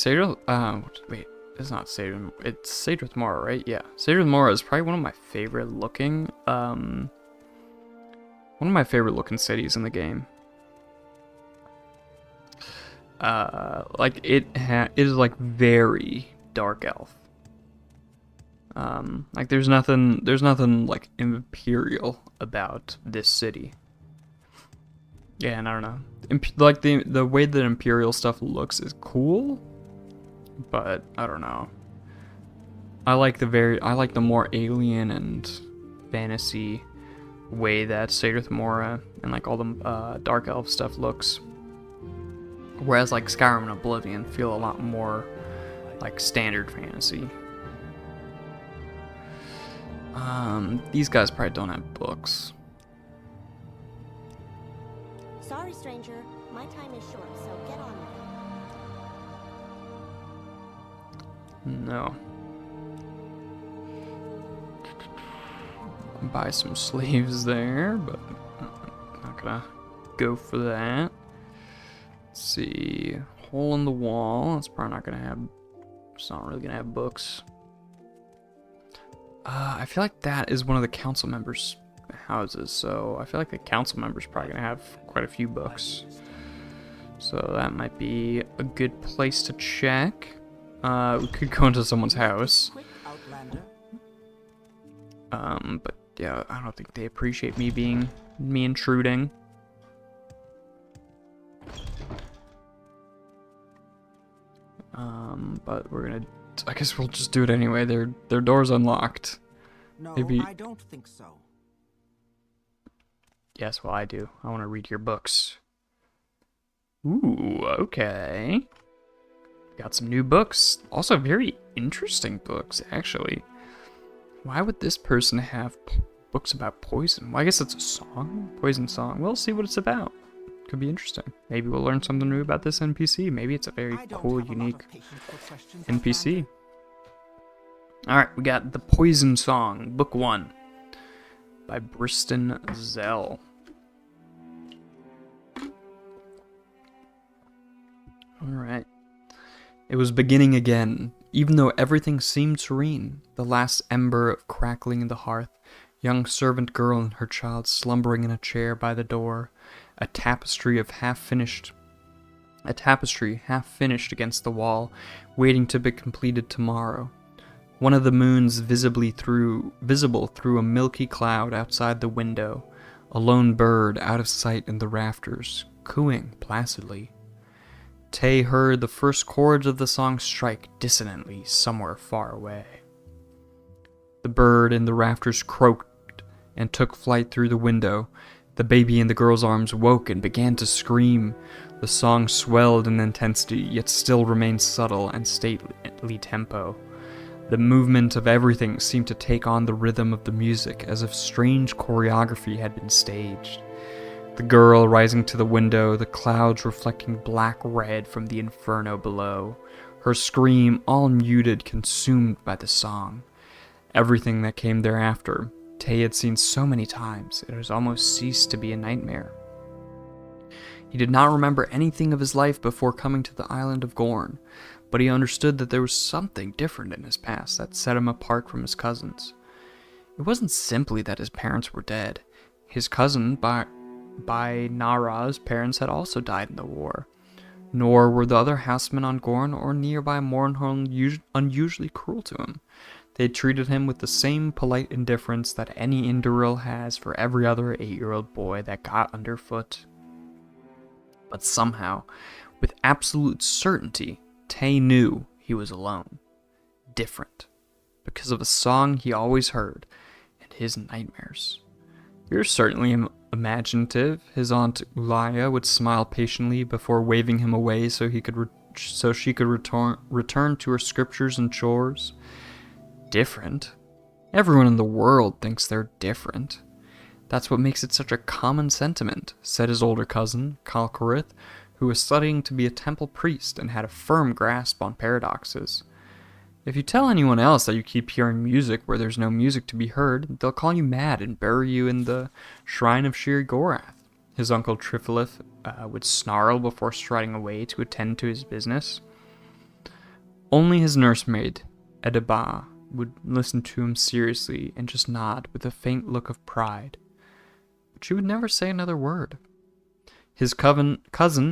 wait. It's not Sadrith. It's Sadrith Mora, right? Yeah. Sadrith Mora is probably one of my favorite looking, cities in the game. Like it is like very dark elf. Like there's nothing like imperial about this city. Yeah, and I don't know. Like the way that imperial stuff looks is cool. But I don't know. I like the more alien and fantasy way that Sadrith Mora and like all the dark elf stuff looks. Whereas like Skyrim and Oblivion feel a lot more like standard fantasy. These guys probably don't have books. Sorry, stranger. My time is short, so get on with it. No. Buy some slaves there, but not gonna go for that. Let's see. Hole in the wall. It's probably not gonna have. It's not really gonna have books. I feel like that is one of the council members' houses, so I feel like the council member's probably gonna have quite a few books. So that might be a good place to check. We could go into someone's house. But yeah, I don't think they appreciate me intruding. But I guess we'll just do it anyway. Their door's unlocked. No, Maybe. I don't think so. Yes, well, I do. I want to read your books. Ooh, okay. Got some new books. Also, very interesting books, actually. Why would this person have books about poison? Well, I guess it's a song. Poison song. We'll see what it's about. Could be interesting. Maybe we'll learn something new about this NPC. Maybe it's a very I don't cool, have a lot unique of patience for questions, NPC. Alright, we got The Poison Song, Book 1 by Briston Zell. Alright. It was beginning again. Even though everything seemed serene, the last ember of crackling in the hearth, young servant girl and her child slumbering in a chair by the door, a tapestry half finished against the wall, waiting to be completed tomorrow. One of the moons visible through a milky cloud outside the window, a lone bird out of sight in the rafters, cooing placidly. Tay heard the first chords of the song strike dissonantly somewhere far away. The bird in the rafters croaked and took flight through the window. The baby in the girl's arms woke and began to scream. The song swelled in intensity, yet still remained subtle and stately tempo. The movement of everything seemed to take on the rhythm of the music, as if strange choreography had been staged. The girl rising to the window, the clouds reflecting black-red from the inferno below, her scream all muted, consumed by the song. Everything that came thereafter, Tay had seen so many times, it has almost ceased to be a nightmare. He did not remember anything of his life before coming to the island of Gorn, but he understood that there was something different in his past that set him apart from his cousins. It wasn't simply that his parents were dead. His cousin, by Nara's parents, had also died in the war. Nor were the other housemen on Gorn or nearby Mournholm unusually cruel to him. They treated him with the same polite indifference that any Indoril has for every other 8-year-old boy that got underfoot. But somehow, with absolute certainty, Tay knew he was alone. Different. Because of a song he always heard, and his nightmares. "You're certainly imaginative," his aunt Ulaya would smile patiently before waving him away so she could return to her scriptures and chores. Different? Everyone in the world thinks they're different. That's what makes it such a common sentiment, said his older cousin, Kalkarith, who was studying to be a temple priest and had a firm grasp on paradoxes. If you tell anyone else that you keep hearing music where there's no music to be heard, they'll call you mad and bury you in the shrine of Shir Gorath. His uncle Trifilith would snarl before striding away to attend to his business. Only his nursemaid, Edaba, would listen to him seriously and just nod with a faint look of pride. But she would never say another word. His cousin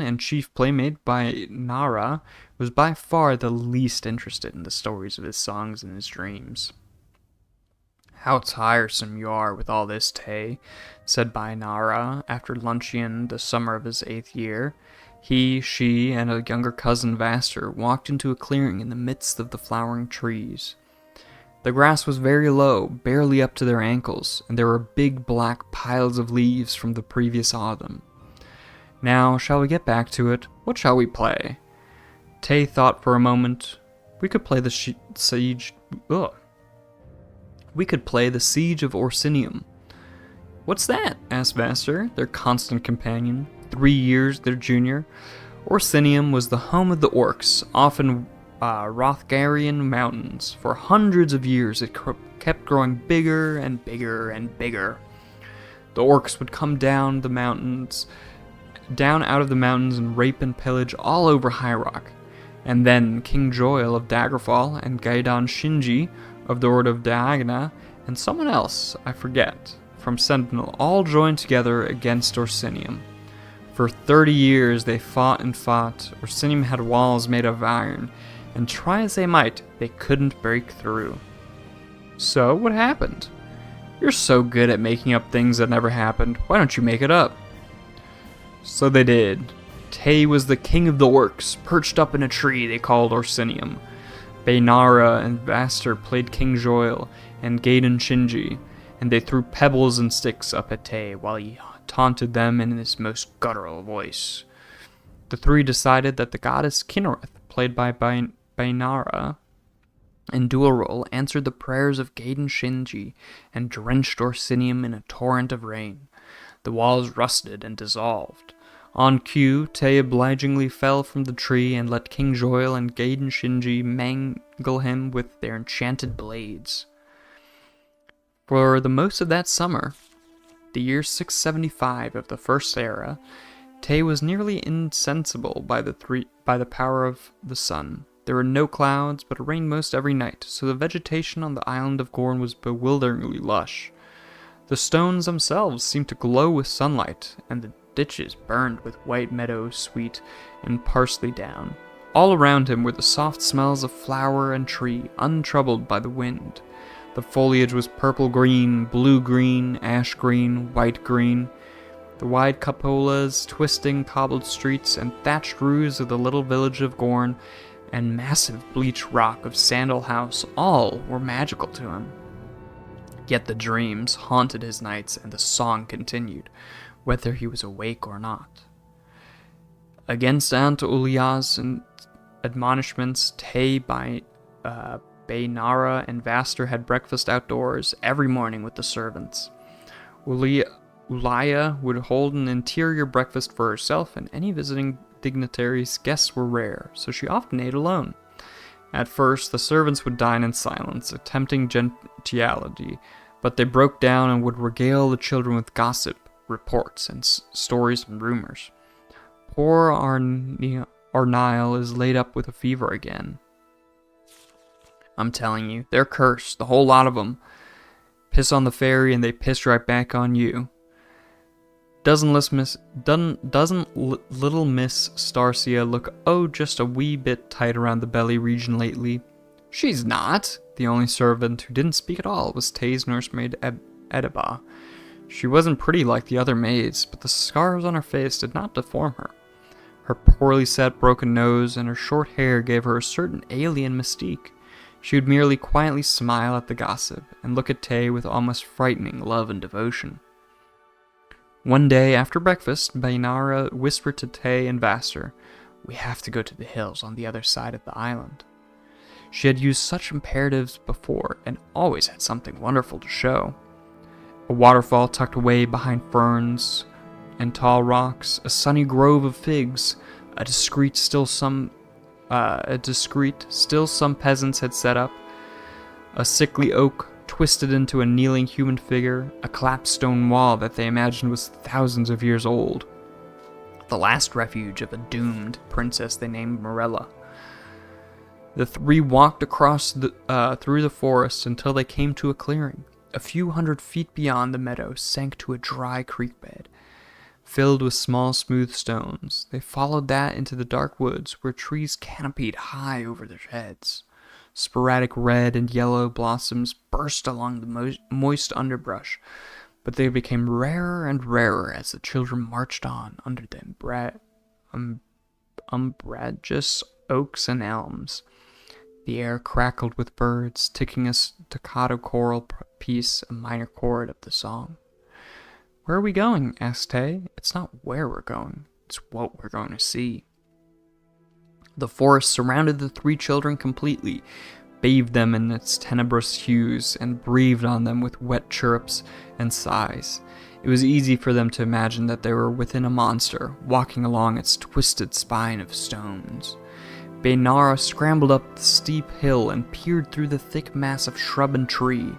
and chief playmate by Nara was by far the least interested in the stories of his songs and his dreams. "How tiresome you are with all this, Tay," said Bainara after luncheon the summer of his 8th year. He, she, and a younger cousin, Vaster, walked into a clearing in the midst of the flowering trees. The grass was very low, barely up to their ankles, and there were big black piles of leaves from the previous autumn. "Now, shall we get back to it? What shall we play?" Tay thought for a moment. We could play the siege of Orsinium." "What's that?" asked Vaster, their constant companion, 3 years their junior. Orsinium was the home of the orcs, often Rothgarian mountains. For hundreds of years it kept growing bigger and bigger and bigger. The orcs would come down out of the mountains and rape and pillage all over High Rock. And then King Joel of Daggerfall and Gaidon Shinji of the Order of Diagna and someone else, I forget, from Sentinel, all joined together against Orsinium. For 30 years they fought and fought. Orsinium had walls made of iron, and try as they might, they couldn't break through. So, what happened? "You're so good at making up things that never happened, why don't you make it up?" So they did. Tay was the king of the orcs, perched up in a tree they called Orsinium. Bainara and Vaster played King Joel and Gaiden Shinji, and they threw pebbles and sticks up at Tay while he taunted them in his most guttural voice. The three decided that the goddess Kinnereth, played by Bainara, in dual role, answered the prayers of Gaiden Shinji and drenched Orsinium in a torrent of rain. The walls rusted and dissolved. On cue, Tay obligingly fell from the tree and let King Joyle and Gaiden Shinji mangle him with their enchanted blades. For the most of that summer, the year 675 of the First Era, Tay was nearly insensible by the power of the sun. There were no clouds, but it rained most every night, so the vegetation on the island of Gorn was bewilderingly lush. The stones themselves seemed to glow with sunlight, and the ditches burned with white meadow sweet and parsley down. All around him were the soft smells of flower and tree, untroubled by the wind. The foliage was purple-green, blue-green, ash-green, white-green. The wide cupolas, twisting cobbled streets, and thatched roofs of the little village of Gorn, and massive bleached rock of Sandal House, all were magical to him. Yet the dreams haunted his nights, and the song continued, whether he was awake or not. Against Aunt Ulia's admonishments, Tay, Bainara, and Vaster had breakfast outdoors every morning with the servants. Ulaya would hold an interior breakfast for herself, and any visiting dignitaries' guests were rare, so she often ate alone. At first, the servants would dine in silence, attempting gentiality, but they broke down and would regale the children with gossip, reports, and stories and rumors. Poor Arnile is laid up with a fever again. I'm telling you, they're cursed, the whole lot of them. Piss on the fairy and they piss right back on you. Doesn't little Miss Starcia look, just a wee bit tight around the belly region lately? She's not. The only servant who didn't speak at all was Tay's nursemaid Ediba. She wasn't pretty like the other maids, but the scars on her face did not deform her. Her poorly set broken nose and her short hair gave her a certain alien mystique. She would merely quietly smile at the gossip and look at Tay with almost frightening love and devotion. One day after breakfast, Bainara whispered to Tay and Vaster, "We have to go to the hills on the other side of the island." She had used such imperatives before and always had something wonderful to show. A waterfall tucked away behind ferns and tall rocks, a sunny grove of figs, a discreet still some peasants had set up, a sickly oak twisted into a kneeling human figure, a collapsed stone wall that they imagined was thousands of years old. The last refuge of a doomed princess they named Morella. The three walked across through the forest until they came to a clearing. A few hundred feet beyond, the meadow sank to a dry creek bed, filled with small smooth stones. They followed that into the dark woods, where trees canopied high over their heads. Sporadic red and yellow blossoms burst along the moist underbrush, but they became rarer and rarer as the children marched on under the umbrageous oaks and elms. The air crackled with birds, ticking a staccato choral piece, a minor chord of the song. "Where are we going?" asked Tay. "It's not where we're going, it's what we're going to see." The forest surrounded the three children completely, bathed them in its tenebrous hues, and breathed on them with wet chirrups and sighs. It was easy for them to imagine that they were within a monster, walking along its twisted spine of stones. Bainara scrambled up the steep hill and peered through the thick mass of shrub and tree.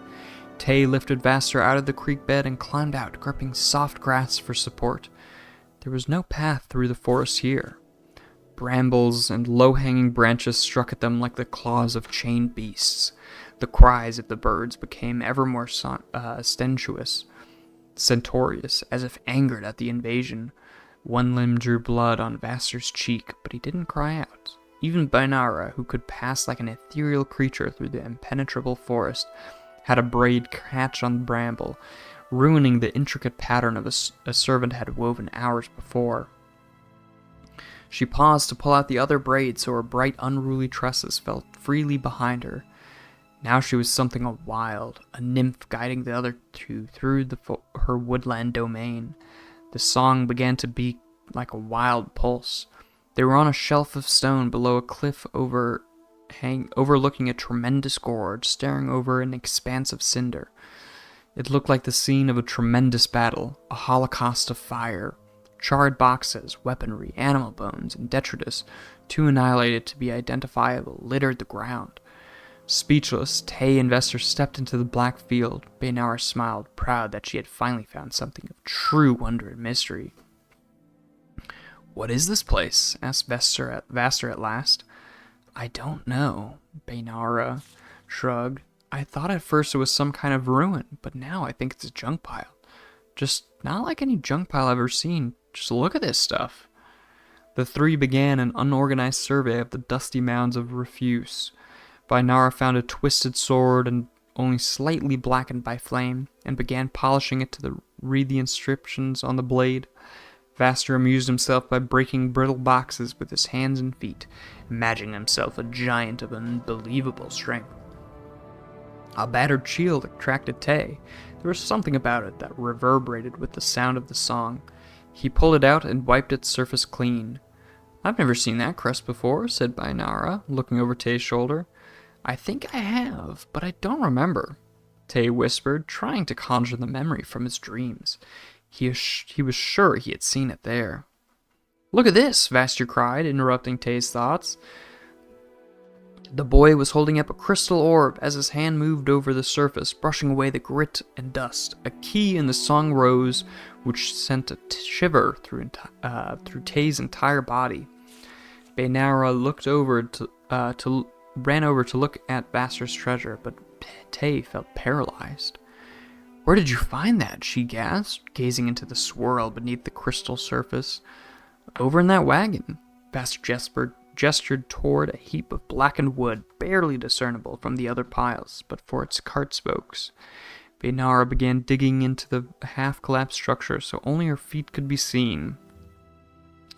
Tay lifted Vaster out of the creek bed and climbed out, gripping soft grass for support. There was no path through the forest here. Brambles and low-hanging branches struck at them like the claws of chained beasts. The cries of the birds became ever more stentorious, as if angered at the invasion. One limb drew blood on Vaster's cheek, but he didn't cry out. Even Bainara, who could pass like an ethereal creature through the impenetrable forest, had a braid catch on the bramble, ruining the intricate pattern of a servant had woven hours before. She paused to pull out the other braid so her bright, unruly tresses fell freely behind her. Now she was something wild, a nymph guiding the other two through her woodland domain. The song began to beat like a wild pulse. They were on a shelf of stone below a cliff overlooking a tremendous gorge, staring over an expanse of cinder. It looked like the scene of a tremendous battle, a holocaust of fire. Charred boxes, weaponry, animal bones, and detritus, too annihilated to be identifiable, littered the ground. Speechless, Tay and Vester stepped into the black field. Baynara smiled, proud that she had finally found something of true wonder and mystery. "What is this place?" asked Vaster at last. "I don't know," Baynara shrugged. "I thought at first it was some kind of ruin, but now I think it's a junk pile. Just not like any junk pile I've ever seen. Just look at this stuff." The three began an unorganized survey of the dusty mounds of refuse. Baynara found a twisted sword and only slightly blackened by flame, and began polishing it to read the inscriptions on the blade. Vaster amused himself by breaking brittle boxes with his hands and feet, imagining himself a giant of unbelievable strength. A battered shield attracted Tay. There was something about it that reverberated with the sound of the song. He pulled it out and wiped its surface clean. "I've never seen that crest before," said Baynara, looking over Tay's shoulder. "I think I have, but I don't remember," Tay whispered, trying to conjure the memory from his dreams. He was sure he had seen it there. "Look at this!" Vaster cried, interrupting Tay's thoughts. The boy was holding up a crystal orb as his hand moved over the surface, brushing away the grit and dust. A key in the song rose, which sent a shiver through Tay's entire body. Baynara ran over to look at Vaster's treasure, but Tay felt paralyzed. "Where did you find that?" she gasped, gazing into the swirl beneath the crystal surface. "Over in that wagon." Vaster gestured toward a heap of blackened wood, barely discernible from the other piles, but for its cart spokes. Baynara began digging into the half-collapsed structure so only her feet could be seen.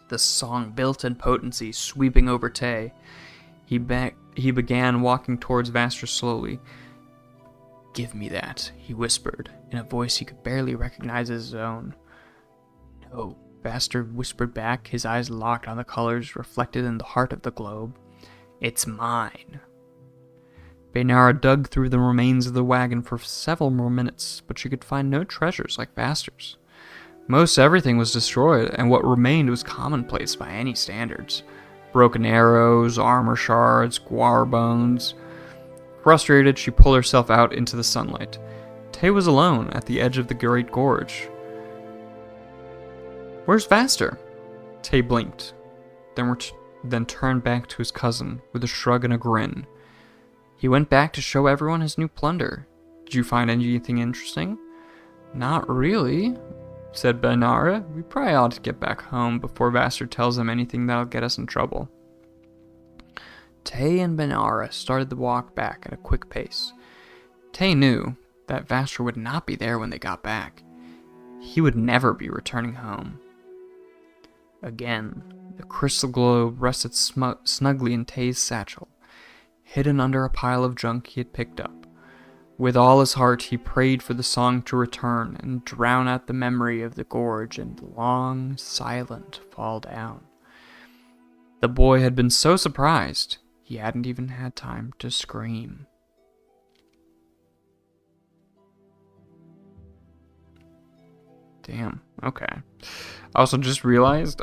The song built in potency, sweeping over Tay. He began walking towards Vaster slowly. "Give me that," he whispered, in a voice he could barely recognize as his own. "No," Vaster whispered back, his eyes locked on the colors reflected in the heart of the globe. "It's mine." Baynara dug through the remains of the wagon for several more minutes, but she could find no treasures like Vaster's. Most everything was destroyed, and what remained was commonplace by any standards. Broken arrows, armor shards, guar bones. Frustrated, she pulled herself out into the sunlight. Tay was alone at the edge of the great gorge. "Where's Vaster?" Tay blinked, then turned back to his cousin with a shrug and a grin. "He went back to show everyone his new plunder. Did you find anything interesting?" "Not really," said Baynara. "We probably ought to get back home before Vaster tells him anything that'll get us in trouble." Tay and Baynara started the walk back at a quick pace. Tay knew that Vaster would not be there when they got back. He would never be returning home. Again, the crystal globe rested snugly in Tay's satchel, hidden under a pile of junk he had picked up. With all his heart, he prayed for the song to return and drown out the memory of the gorge and the long, silent fall down. The boy had been so surprised, he hadn't even had time to scream. Damn, okay. I also just realized,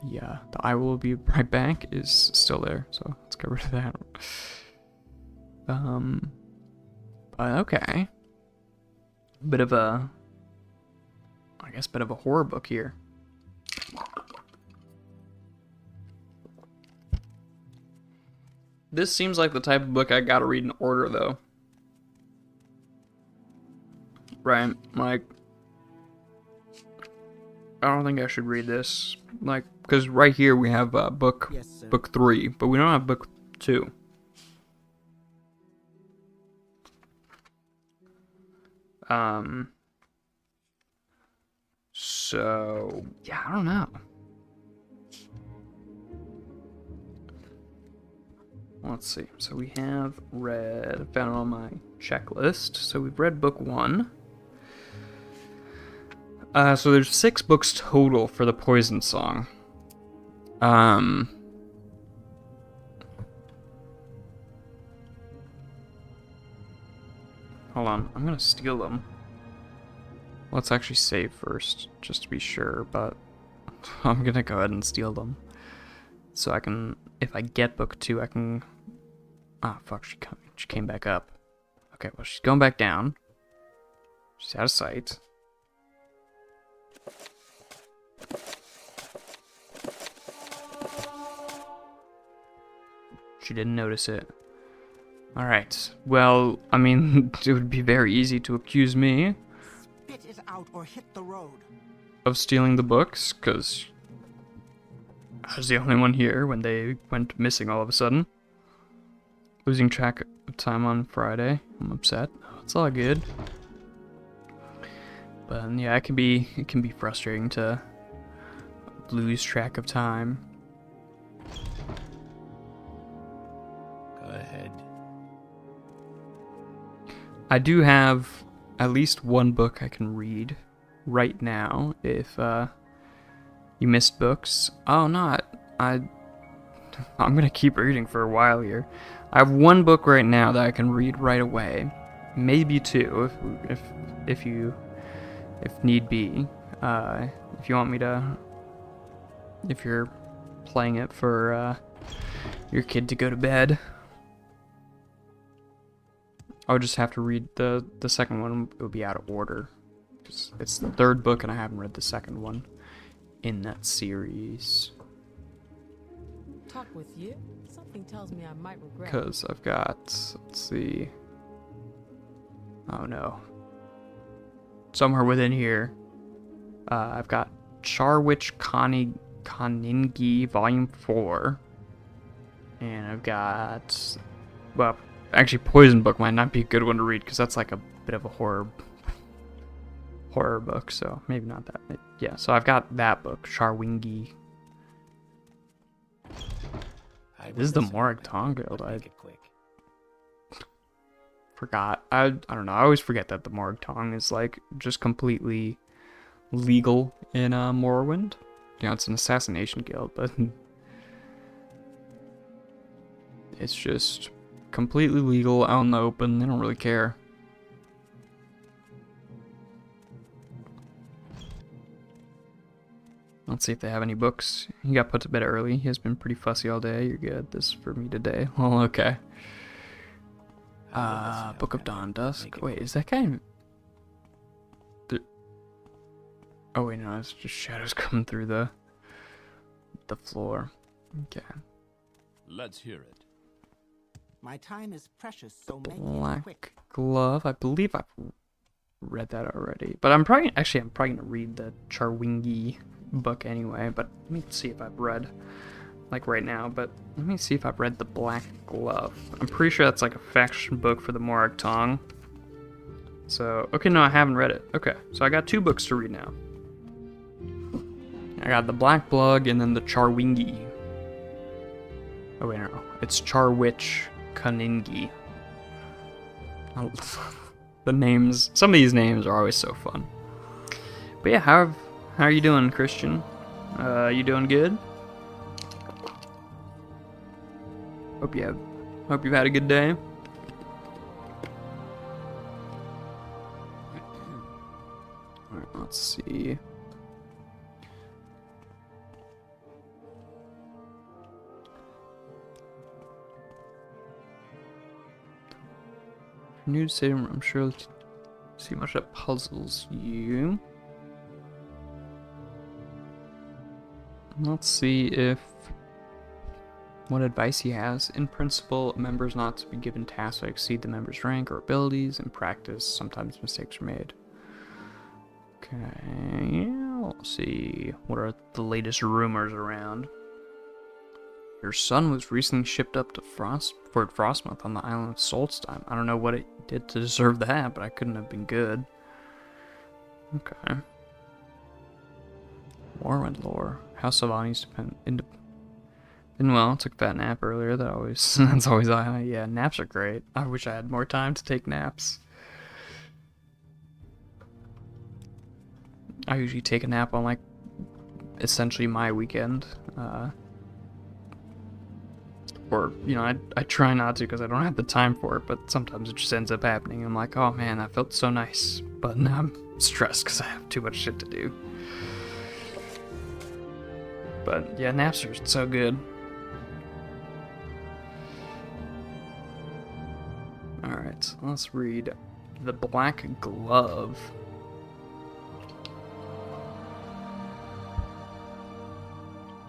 yeah, the "I will be right back" is still there, so let's get rid of that. But okay. Bit of a horror book here. This seems like the type of book I gotta read in order, though. Right, like, I don't think I should read this, like, because right here we have book 3, but we don't have book 2. So yeah, I don't know. Let's see. So we have found it on my checklist. So we've read book 1. So there's 6 books total for the Poison Song. Hold on, I'm gonna steal them. Let's actually save first, just to be sure, but I'm gonna go ahead and steal them. So I can, if I get book 2, I can... Ah, fuck, she came back up. Okay, well, she's going back down. She's out of sight. She didn't notice it. Alright, well, I mean, it would be very easy to accuse me Spit it out or hit the road. of stealing the books, because I was the only one here when they went missing all of a sudden. Losing track of time on Friday. I'm upset. It's all good. But yeah, it can be frustrating to lose track of time. Go ahead. I do have at least one book I can read right now if you missed books. Oh, not. I'm gonna keep reading for a while here. I have one book right now that I can read right away, maybe 2 if need be. If you want me to, if you're playing it for your kid to go to bed, I would just have to read the second one. It would be out of order. It's the 3rd book, and I haven't read the 2nd one in that series. Talk with you? Something tells me I might regret. Because I've got, let's see. Oh no. Somewhere within here, I've got Charwich Koningi Volume 4. And I've got, well, actually Poison Book might not be a good one to read because that's like a bit of a horror book, so maybe not that. Yeah, so I've got that book, Charwingi. This is the Morag Tong Guild. I forgot. I don't know. I always forget that the Morag Tong is like just completely legal in Morrowind. You know, it's an assassination guild, but it's just completely legal out in the open. They don't really care. Let's see if they have any books. He got put to bed early. He has been pretty fussy all day. You're good. This is for me today. Well, okay. Book of Dawn Dusk. Wait, is that guy in... Oh wait, no, it's just shadows coming through the floor. Okay. Let's hear it. My time is precious, so make it Black quick. Glove. I believe I've read that already. But I'm probably gonna read the Charwingi book anyway, but let me see if I've read, like right now, but let me see if I've read the Black Glove. I'm pretty sure that's like a faction book for the Morag Tong. So, okay, no, I haven't read it. Okay, so I got 2 books to read now. I got the Black Blood and then the Charwingi. Oh wait, no, it's Charwich Koningi. The names, some of these names are always so fun. But yeah, how are you doing, Christian? You doing good? Hope you've had a good day. Alright, let's see. New to say, I'm sure let's see how much that puzzles you. Let's see what advice he has. In principle, members not to be given tasks that exceed the member's rank or abilities. In practice, sometimes mistakes are made. Okay, let's see. What are the latest rumors around? Your son was recently shipped up to Fort Frostmonth on the island of Solstheim. I don't know what it did to deserve that, but I couldn't have been good. Okay. Morrowind lore. House of Ani's been well. Took a fat nap earlier. That's always yeah. Naps are great. I wish I had more time to take naps. I usually take a nap on, like, essentially my weekend. Or, you know, I try not to because I don't have the time for it, but sometimes it just ends up happening. I'm like, oh man, that felt so nice. But now I'm stressed because I have too much shit to do. But yeah, naps are so good. Alright, so let's read The Black Glove.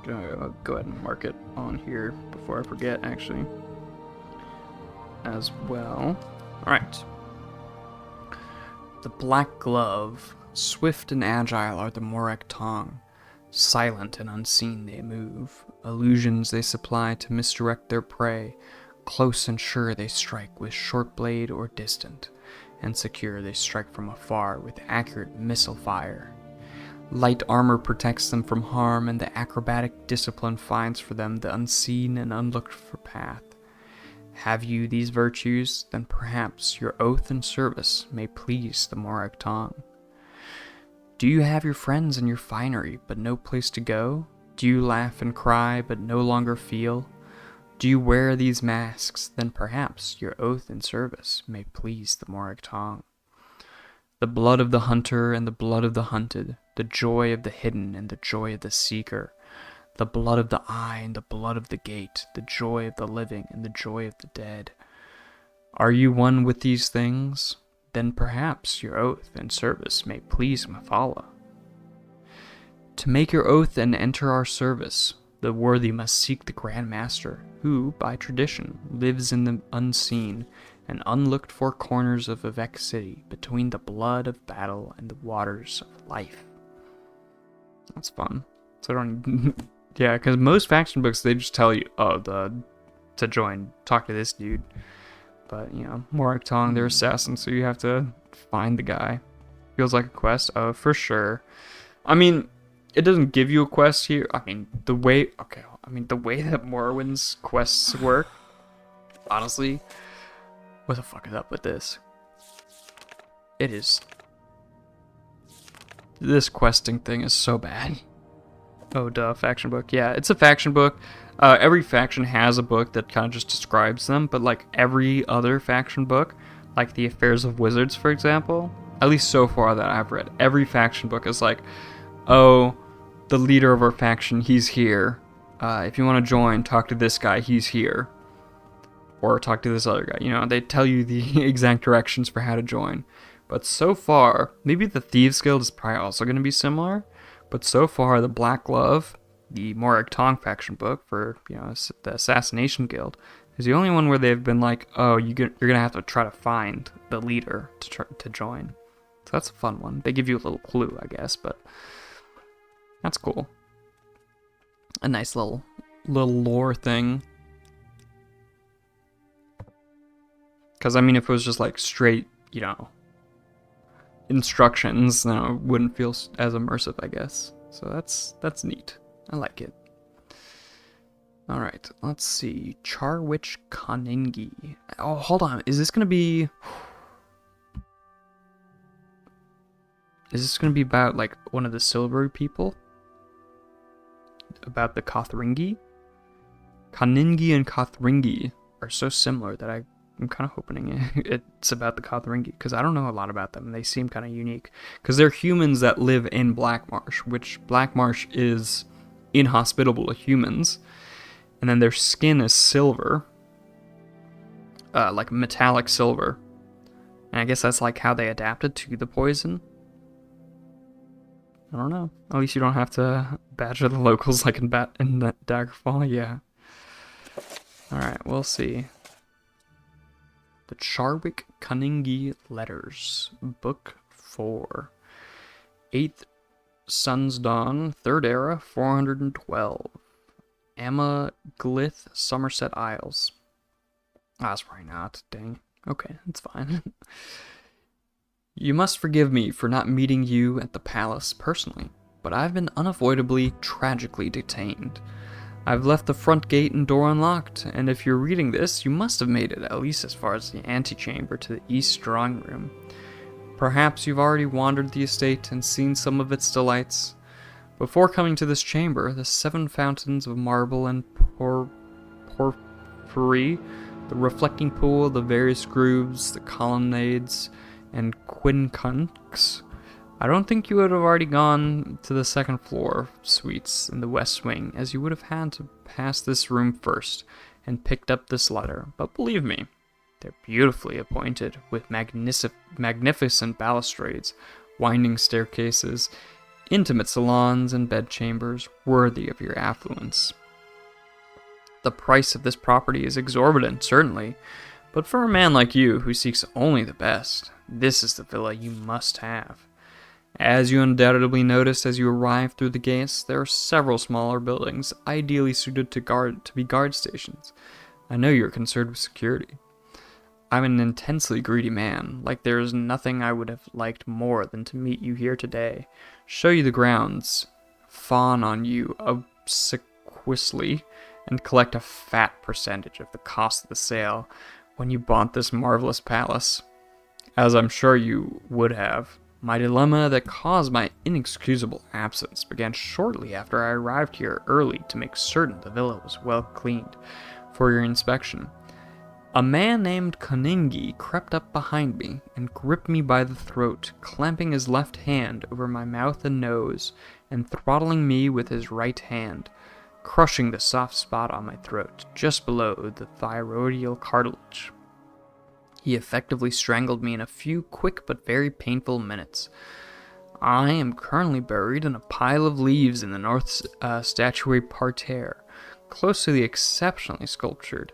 I'll go ahead and mark it on here before I forget, actually, as well. Alright. The Black Glove. Swift and agile are the Morak Tong. Silent and unseen they move. Illusions they supply to misdirect their prey. Close and sure they strike with short blade or distant. And secure they strike from afar with accurate missile fire. Light armor protects them from harm, and the acrobatic discipline finds for them the unseen and unlooked for path. Have you these virtues, then perhaps your oath and service may please the Morak Tong. Do you have your friends and your finery, but no place to go? Do you laugh and cry, but no longer feel? Do you wear these masks, then perhaps your oath and service may please the Morak Tong. The blood of the hunter and the blood of the hunted, the joy of the hidden and the joy of the seeker, the blood of the eye and the blood of the gate, the joy of the living and the joy of the dead. Are you one with these things? Then perhaps your oath and service may please Mephala. To make your oath and enter our service, the worthy must seek the Grand Master, who, by tradition, lives in the unseen and unlooked-for corners of Vivek City, between the blood of battle and the waters of life. That's fun. So I don't... yeah, because most faction books, they just tell you, oh, to join, talk to this dude. But, you know, Morak Tong, they're assassins, so you have to find the guy. Feels like a quest? Oh, for sure. I mean, it doesn't give you a quest here. I mean, the way... okay, I mean, the way that Morrowind's quests work, honestly... what the fuck is up with this? It is... this questing thing is so bad. Oh, duh, faction book. Yeah, it's a faction book. Every faction has a book that kind of just describes them, but like every other faction book, like the Affairs of Wizards, for example, at least so far that I've read, every faction book is like, oh, the leader of our faction, he's here. If you want to join, talk to this guy, he's here. Or talk to this other guy. You know, they tell you the exact directions for how to join. But so far, maybe the Thieves Guild is probably also going to be similar. But so far, the Black Glove, the Morak Tong faction book for, you know, the Assassination Guild, is the only one where they've been like, oh, you're going to have to try to find the leader to join. So that's a fun one. They give you a little clue, I guess, but that's cool. A nice little lore thing. Because, I mean, if it was just, like, straight, you know, instructions, then it wouldn't feel as immersive, I guess. So that's neat. I like it. Alright, let's see. Charwich Koningi. Oh, hold on. Is this going to be... is this going to be about, like, one of the silvery people? About the Kothringi? Koningi and Kothringi are so similar that I'm kind of hoping it's about the Kothringi, because I don't know a lot about them. They seem kind of unique. Because they're humans that live in Blackmarsh, which Blackmarsh is inhospitable to humans. And then their skin is silver. Like metallic silver. And I guess that's like how they adapted to the poison. I don't know. At least you don't have to badger the locals like in that Daggerfall. Yeah. Alright, we'll see. The Charwick Koningi Letters, Book 4. 8th Sun's Dawn, 3rd Era, 412. Emma Glith, Somerset Isles. That's probably not. Dang. Okay, that's fine. You must forgive me for not meeting you at the palace personally, but I've been unavoidably, tragically detained. I've left the front gate and door unlocked, and if you're reading this, you must have made it at least as far as the antechamber to the east drawing room. Perhaps you've already wandered the estate and seen some of its delights. Before coming to this chamber, the 7 fountains of marble and porphyry, the reflecting pool, the various grooves, the colonnades, and quincunx. I don't think you would have already gone to the 2nd floor suites in the west wing, as you would have had to pass this room first and picked up this letter. But believe me, they're beautifully appointed, with magnificent balustrades, winding staircases, intimate salons, and bedchambers worthy of your affluence. The price of this property is exorbitant, certainly, but for a man like you who seeks only the best, this is the villa you must have. As you undoubtedly noticed as you arrived through the gates, there are several smaller buildings, ideally suited to be guard stations. I know you're concerned with security. I'm an intensely greedy man. Like there is nothing I would have liked more than to meet you here today, show you the grounds, fawn on you obsequiously, and collect a fat percentage of the cost of the sale when you bought this marvelous palace. As I'm sure you would have, my dilemma that caused my inexcusable absence began shortly after I arrived here early to make certain the villa was well cleaned for your inspection. A man named Koningi crept up behind me and gripped me by the throat, clamping his left hand over my mouth and nose and throttling me with his right hand, crushing the soft spot on my throat just below the thyroidal cartilage. He effectively strangled me in a few quick but very painful minutes. I am currently buried in a pile of leaves in the north statuary parterre, close to the exceptionally sculptured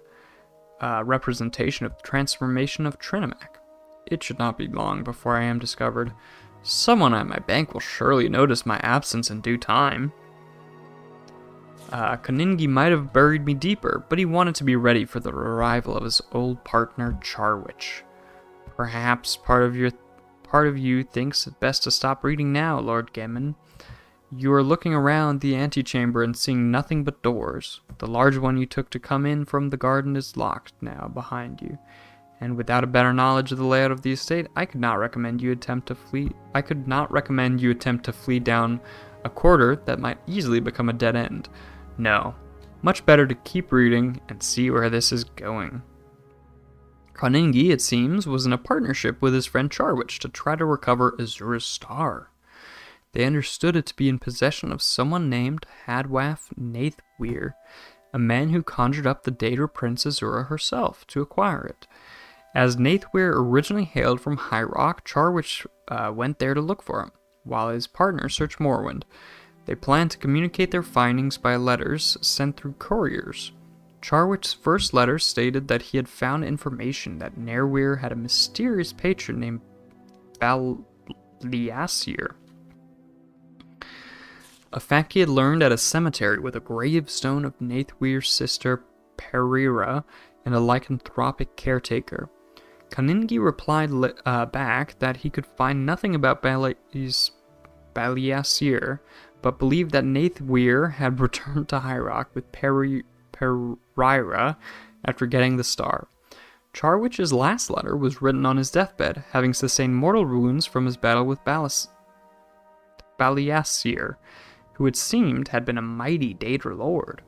representation of the transformation of Trinimac. It should not be long before I am discovered. Someone at my bank will surely notice my absence in due time. Koningi might have buried me deeper, but he wanted to be ready for the arrival of his old partner, Charwich. Perhaps part of you thinks it best to stop reading now, Lord Gemin. You are looking around the antechamber and seeing nothing but doors. The large one you took to come in from the garden is locked now behind you, and without a better knowledge of the layout of the estate, I could not recommend you attempt to flee down a corridor that might easily become a dead end. No, much better to keep reading and see where this is going. Koningi, it seems, was in a partnership with his friend Charwich to try to recover Azura's star. They understood it to be in possession of someone named Hadwaf Nathweir, a man who conjured up the Daedra Prince Azura herself to acquire it. As Nathweir originally hailed from High Rock, Charwich went there to look for him, while his partner searched Morrowind. They planned to communicate their findings by letters sent through couriers. Charwich's first letter stated that he had found information that Nerweir had a mysterious patron named Baliasir, a fact he had learned at a cemetery with a gravestone of Nathweir's sister Perira and a lycanthropic caretaker. Koningi replied back that he could find nothing about Baliasir, but believed that Nathweir had returned to High Rock with Perira after getting the star. Charwich's last letter was written on his deathbed, having sustained mortal wounds from his battle with Baliasir, who it seemed had been a mighty Daedra lord.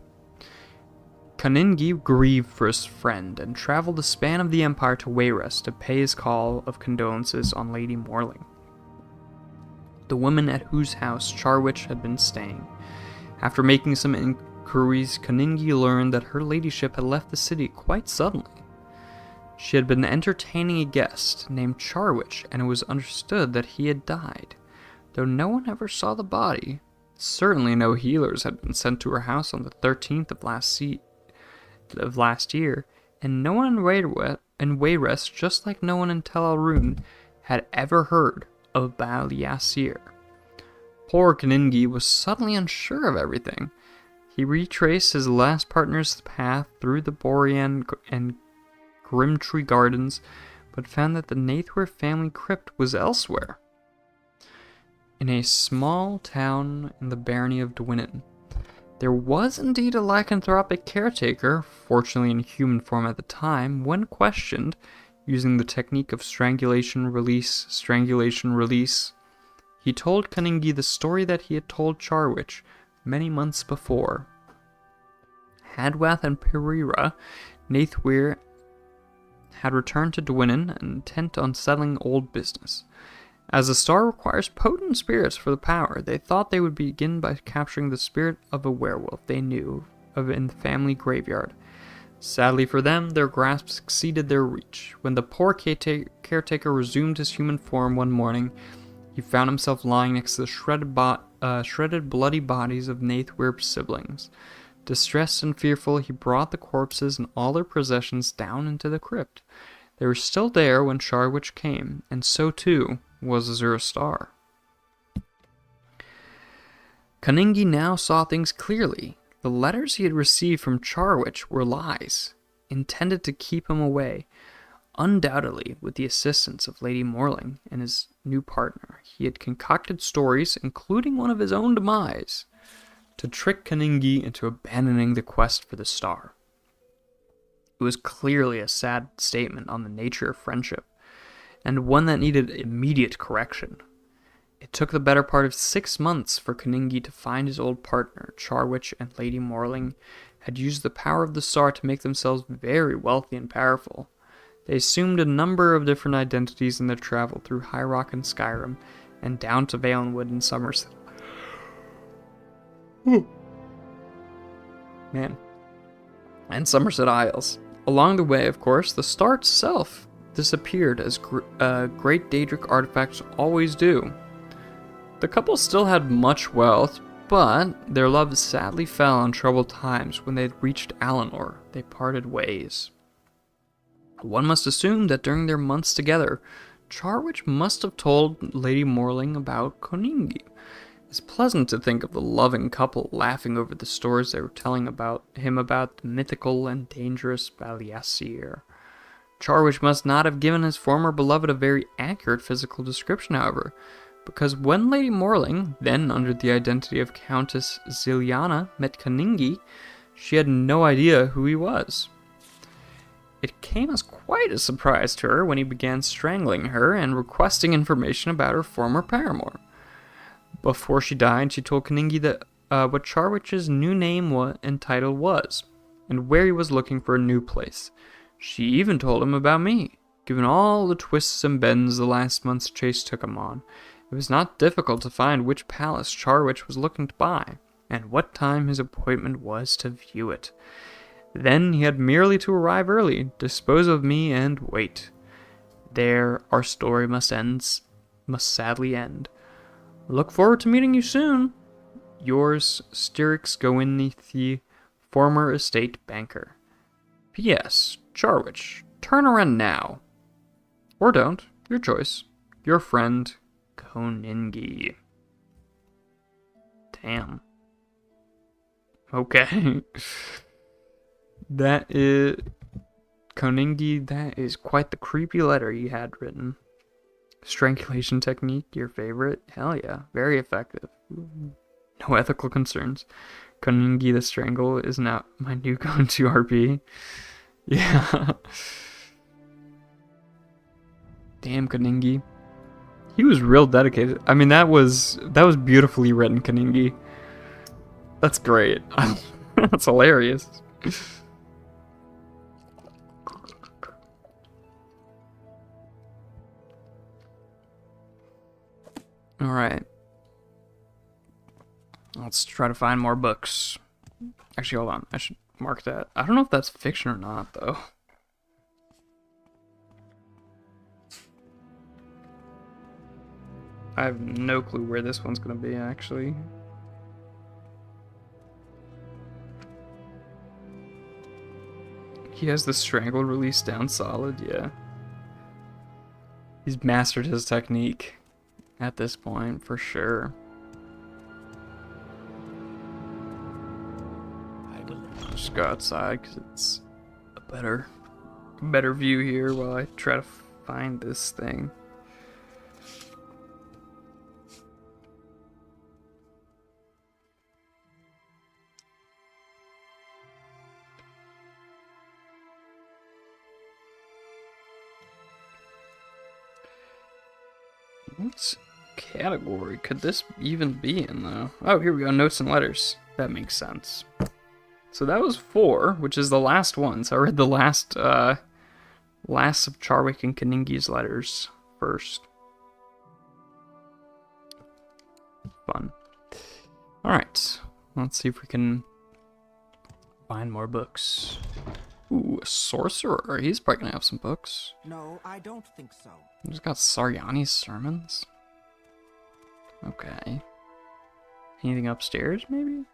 Koningi grieved for his friend and traveled the span of the empire to Wayrest to pay his call of condolences on Lady Morling, the woman at whose house Charwich had been staying. After making some inquiries, Koningi learned that her ladyship had left the city quite suddenly. She had been entertaining a guest named Charwich, and it was understood that he had died. Though no one ever saw the body, certainly no healers had been sent to her house on the 13th of last year, and no one in Wayrest, just like no one in Tel Al-Rune, had ever heard of Baliasir. Poor Koningi was suddenly unsure of everything. He retraced his last partner's path through the Borean and Grimtree Gardens, but found that the Nathweir family crypt was elsewhere, in a small town in the barony of Dwinnen. There was indeed a lycanthropic caretaker, fortunately in human form at the time. When questioned, using the technique of strangulation, release, he told Kaningi the story that he had told Charwich many months before. Hadwath and Perira, Nathweir had returned to Dwinnen, intent on settling old business. As the star requires potent spirits for the power, they thought they would begin by capturing the spirit of a werewolf they knew of in the family graveyard. Sadly for them, their grasp exceeded their reach. When the poor caretaker resumed his human form one morning, he found himself lying next to the shredded bloody bodies of Nathweir's siblings. Distressed and fearful, he brought the corpses and all their possessions down into the crypt. They were still there when Charwich came, and so too was Azura Star. Kaningi now saw things clearly. The letters he had received from Charwich were lies, intended to keep him away. Undoubtedly, with the assistance of Lady Morling and his new partner, he had concocted stories, including one of his own demise, to trick Kaningi into abandoning the quest for the star. It was clearly a sad statement on the nature of friendship, and one that needed immediate correction. It took the better part of 6 months for Kaningi to find his old partner. Charwich and Lady Morling had used the power of the star to make themselves very wealthy and powerful. They assumed a number of different identities in their travel through High Rock and Skyrim, and down to Valenwood and Somerset. Man. And Somerset Isles. Along the way, of course, the star itself disappeared, as great Daedric artifacts always do. The couple still had much wealth, but their love sadly fell in troubled times. When they had reached Alinor, they parted ways. One must assume that during their months together, Charwich must have told Lady Morling about Kaningi. It's pleasant to think of the loving couple laughing over the stories they were telling about the mythical and dangerous Baliasir. Charwich must not have given his former beloved a very accurate physical description, however, because when Lady Morling, then under the identity of Countess Ziliana, met Kaningi, she had no idea who he was. It came as quite a surprise to her when he began strangling her and requesting information about her former paramour. Before she died, she told Kaningi that what Charwich's new name and title was, and where he was looking for a new place. She even told him about me. Given all the twists and bends the last month's chase took him on, it was not difficult to find which palace Charwich was looking to buy, and what time his appointment was to view it. Then he had merely to arrive early, dispose of me, and wait. There our story must sadly end. Look forward to meeting you soon. Yours, Styrix Goinithi, former estate banker. P.S. Charwich, turn around now. Or don't, your choice. Your friend, Kaningi. Damn. Okay. That is... Kaningi, that is quite the creepy letter you had written. Strangulation technique, your favorite? Hell yeah, very effective. No ethical concerns. Kaningi the Strangle is now my new go-to RP. Yeah. Damn, Kaningi. He was real dedicated. I mean, that was beautifully written, Kaningi. That's great. That's hilarious. Alright. Let's try to find more books. Actually, hold on. I should mark that. I don't know if that's fiction or not, though. I have no clue where this one's gonna be, actually. He has the strangled release down solid, yeah. He's mastered his technique at this point, for sure. I'll just go outside, because it's a better view here while I try to find this thing. What category could this even be in, though? Oh, here we go. Notes and letters. That makes sense. So that was 4, which is the last one. So I read the last of Charwick and Kaningi's letters first. Fun. Alright. Let's see if we can find more books. Ooh, a sorcerer. He's probably gonna have some books. No, I don't think so. He's got Saryani's sermons. Okay. Anything upstairs, maybe?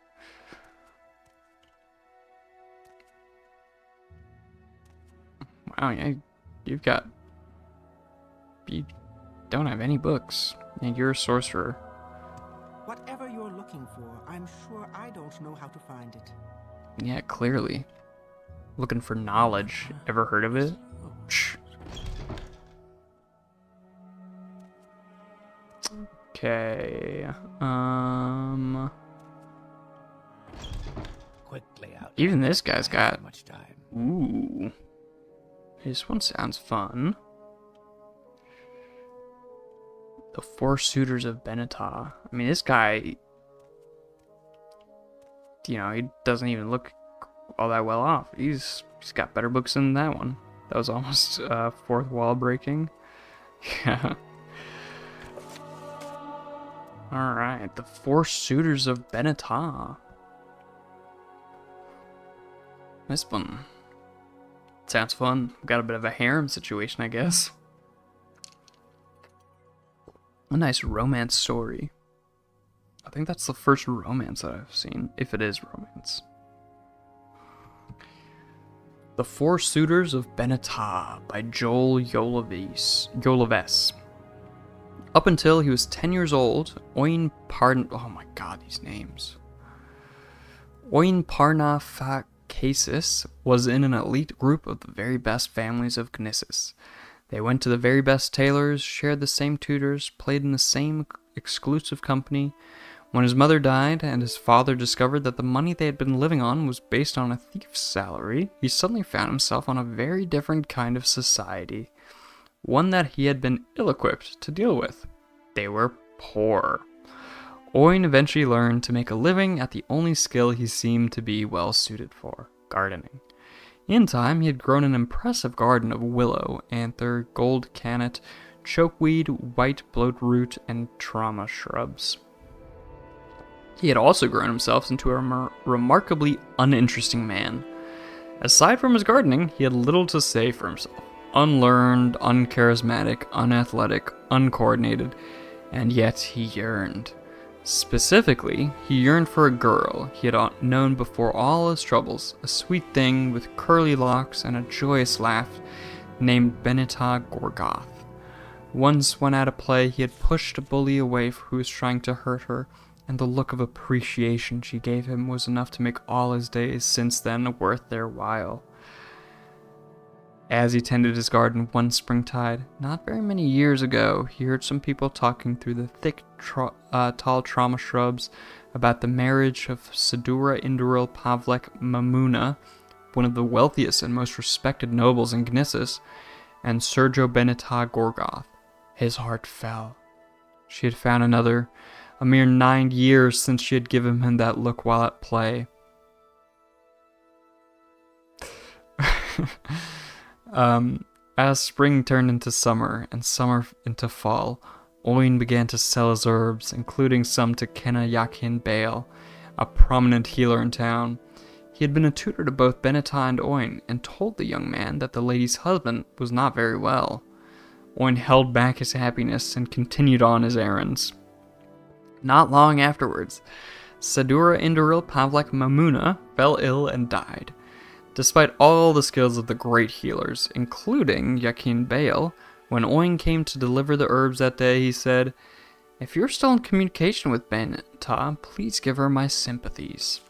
Wow, yeah, you don't have any books. Yeah, you're a sorcerer. Whatever you're looking for, I'm sure I don't know how to find it. Yeah, clearly. Looking for knowledge. Ever heard of it? Shh. Okay. Quickly out. Even this guy's got. Much time. Ooh. This one sounds fun. The Four Suitors of Benetah. I mean, this guy, you know, he doesn't even look all that well off. He's got better books than that one. That was almost fourth wall breaking. Yeah. Alright, the Four Suitors of Benetah. This one sounds fun. Got a bit of a harem situation, I guess. A nice romance story. I think that's the first romance that I've seen, if it is romance. The Four Suitors of Benetah by Joel Yolaves. Up until he was 10 years old, Oin Parnaphakesis was in an elite group of the very best families of Gnissis. They went to the very best tailors, shared the same tutors, played in the same exclusive company. When his mother died and his father discovered that the money they had been living on was based on a thief's salary, he suddenly found himself on a very different kind of society. One that he had been ill-equipped to deal with. They were poor. Oin eventually learned to make a living at the only skill he seemed to be well suited for, gardening. In time, he had grown an impressive garden of willow, anther, gold cannet, chokeweed, white bloatroot, and trauma shrubs. He had also grown himself into a remarkably uninteresting man. Aside from his gardening, he had little to say for himself. Unlearned, uncharismatic, unathletic, uncoordinated, and yet he yearned. Specifically, he yearned for a girl he had known before all his troubles, a sweet thing with curly locks and a joyous laugh named Benetah Gorgoth. Once, when at a play, he had pushed a bully away who was trying to hurt her, and the look of appreciation she gave him was enough to make all his days since then worth their while. As he tended his garden one springtide, not very many years ago, he heard some people talking through the thick, tall trauma shrubs about the marriage of Sedura Induril Pavlek Mamuna, one of the wealthiest and most respected nobles in Gnissis, and Sergio Benetah Gorgoth. His heart fell. She had found another, a mere 9 years since she had given him that look while at play. As spring turned into summer, and summer into fall, Oin began to sell his herbs, including some to Kenna Yakin Bale, a prominent healer in town. He had been a tutor to both Benetah and Oin, and told the young man that the lady's husband was not very well. Oin held back his happiness and continued on his errands. Not long afterwards, Sedura Induril Pavlek Mamuna fell ill and died. Despite all the skills of the great healers, including Yakin Bale, when Oin came to deliver the herbs that day, he said, "If you're still in communication with Benetah, please give her my sympathies."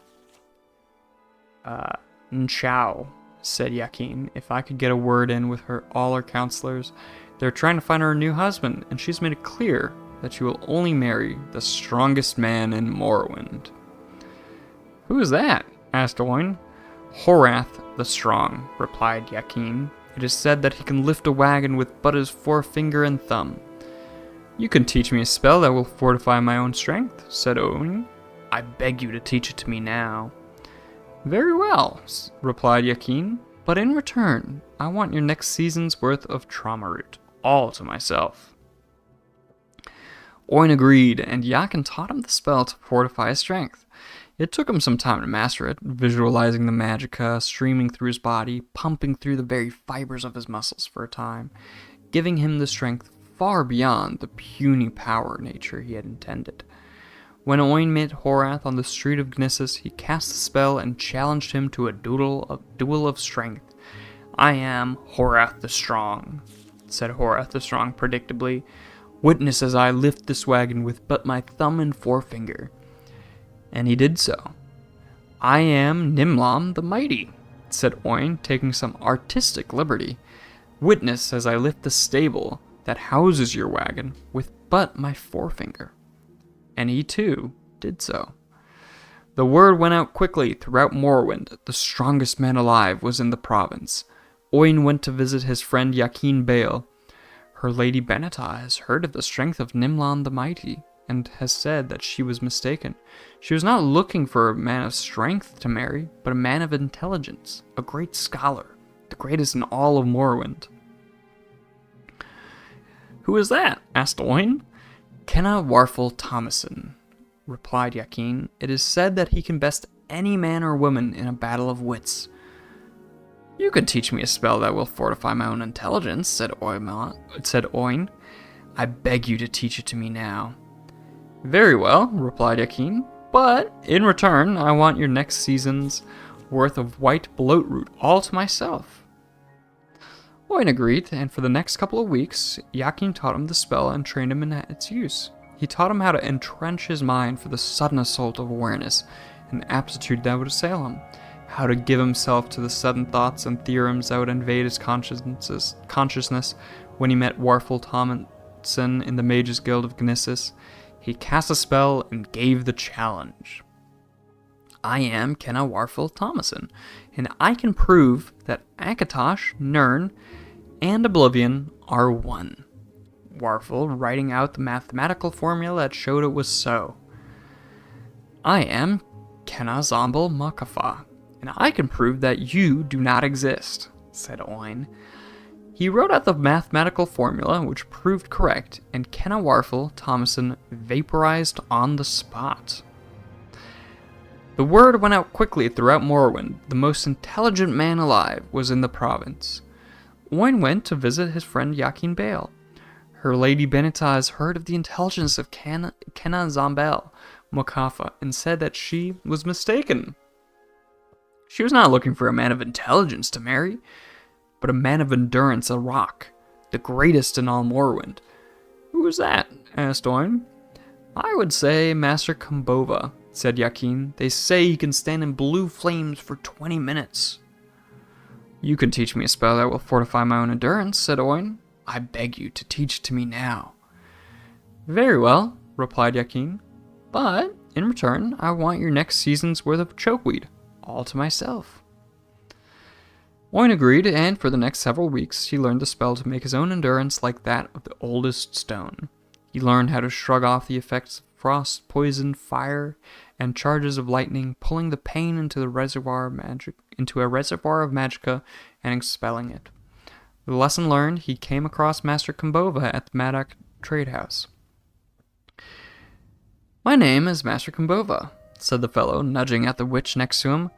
Nchao, said Yakin, "if I could get a word in with all her counselors, they're trying to find her a new husband, and she's made it clear that she will only marry the strongest man in Morrowind." "Who is that?" asked Oin. "Horath the Strong," replied Yakin. "It is said that he can lift a wagon with but his forefinger and thumb." You can teach me a spell that will fortify my own strength, said Owen. I beg you to teach it to me now. Very well, replied Yakin, but in return, I want your next season's worth of trauma root, all to myself. Owen agreed, and Yakin taught him the spell to fortify his strength. It took him some time to master it, visualizing the magicka streaming through his body, pumping through the very fibers of his muscles for a time, giving him the strength far beyond the puny power nature he had intended. When Owen met Horath on the street of Gnissus, he cast the spell and challenged him to a duel of strength. I am Horath the Strong, said Horath the Strong predictably. Witness as I lift this wagon with but my thumb and forefinger. And he did so. I am Nimlam the Mighty, said Oin, taking some artistic liberty. Witness as I lift the stable that houses your wagon with but my forefinger. And he too did so. The word went out quickly throughout Morrowind. The strongest man alive was in the province. Oin went to visit his friend Yakin Bale. Her lady Beneta has heard of the strength of Nimlan the Mighty, and has said that she was mistaken. She was not looking for a man of strength to marry, but a man of intelligence, a great scholar, the greatest in all of Morrowind. Who is that? Asked Oin. Kenna Warfel Thomason, replied Yakin. It is said that he can best any man or woman in a battle of wits. You can teach me a spell that will fortify my own intelligence, said Oin. I beg you to teach it to me now. Very well, replied Yakin, but in return, I want your next season's worth of white bloat root all to myself. Oin agreed, and for the next couple of weeks, Yakin taught him the spell and trained him in its use. He taught him how to entrench his mind for the sudden assault of awareness and aptitude that would assail him, how to give himself to the sudden thoughts and theorems that would invade his consciousness when he met Warfel Thomason in the Mages Guild of Gnissus. He cast a spell and gave the challenge. I am Kenna Warfel Thomason, and I can prove that Akatosh, Nirn, and Oblivion are one. Warfel writing out the mathematical formula that showed it was so. I am Kenna Zombel Makafa, and I can prove that you do not exist, said Oin. He wrote out the mathematical formula, which proved correct, and Kenna Warfel Thomason vaporized on the spot. The word went out quickly throughout Morrowind. The most intelligent man alive was in the province. Oin went to visit his friend Yakin Bale. Her lady Beneta has heard of the intelligence of Kenna Zombel Mokafa and said that she was mistaken. She was not looking for a man of intelligence to marry, but a man of endurance, a rock, the greatest in all Morrowind. Who was that? Asked Oin. I would say Master Kumbova, said Yakin. They say he can stand in blue flames for 20 minutes. You can teach me a spell that will fortify my own endurance, said Oin. I beg you to teach it to me now. Very well, replied Yakin. But, in return, I want your next season's worth of chokeweed, all to myself. Oin agreed, and for the next several weeks, he learned the spell to make his own endurance like that of the oldest stone. He learned how to shrug off the effects of frost, poison, fire, and charges of lightning, pulling the pain into a reservoir of magicka and expelling it. The lesson learned, he came across Master Kumbova at the Madak trade house. My name is Master Kumbova, said the fellow, nudging at the witch next to him.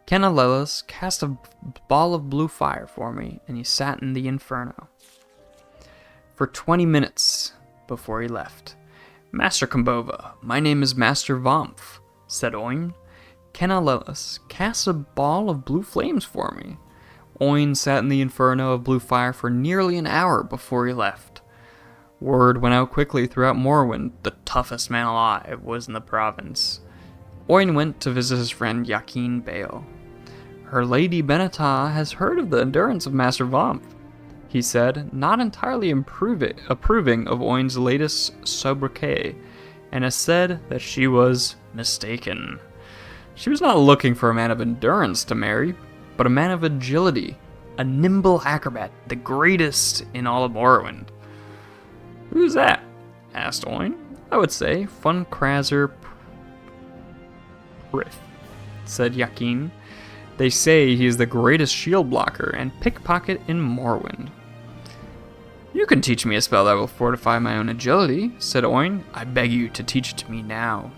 Kenna Lelis cast a ball of blue fire for me, and he sat in the inferno for 20 minutes before he left. Master Kumbova, my name is Master Vamf, said Oin. Kenna Lelis cast a ball of blue flames for me. Oin sat in the inferno of blue fire for nearly an hour before he left. Word went out quickly throughout Morrowind. The toughest man alive was in the province. Oin went to visit his friend Yakin Bale. Her lady Beneta has heard of the endurance of Master Vamp, he said, not entirely approving of Oin's latest sobriquet, and has said that she was mistaken. She was not looking for a man of endurance to marry, but a man of agility, a nimble acrobat, the greatest in all of Morrowind. Who's that? asked Oin. I would say Funkraser Prith, said Yakin. They say he is the greatest shield blocker and pickpocket in Morrowind. You can teach me a spell that will fortify my own agility, said Oin. I beg you to teach it to me now.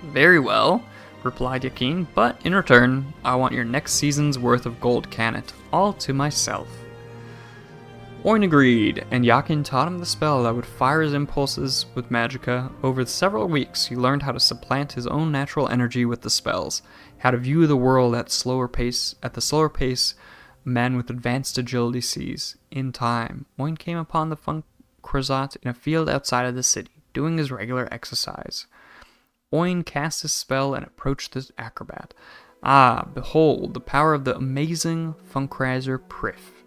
Very well, replied Yakin, but in return, I want your next season's worth of gold cannet, all to myself. Oin agreed, and Yakin taught him the spell that would fire his impulses with magicka. Over several weeks, he learned how to supplant his own natural energy with the spells, how to view the world at the slower pace a man with advanced agility sees. In time, Oin came upon the Funkrazat in a field outside of the city, doing his regular exercise. Oin cast his spell and approached the acrobat. Ah, behold, the power of the amazing Funkraser Prith,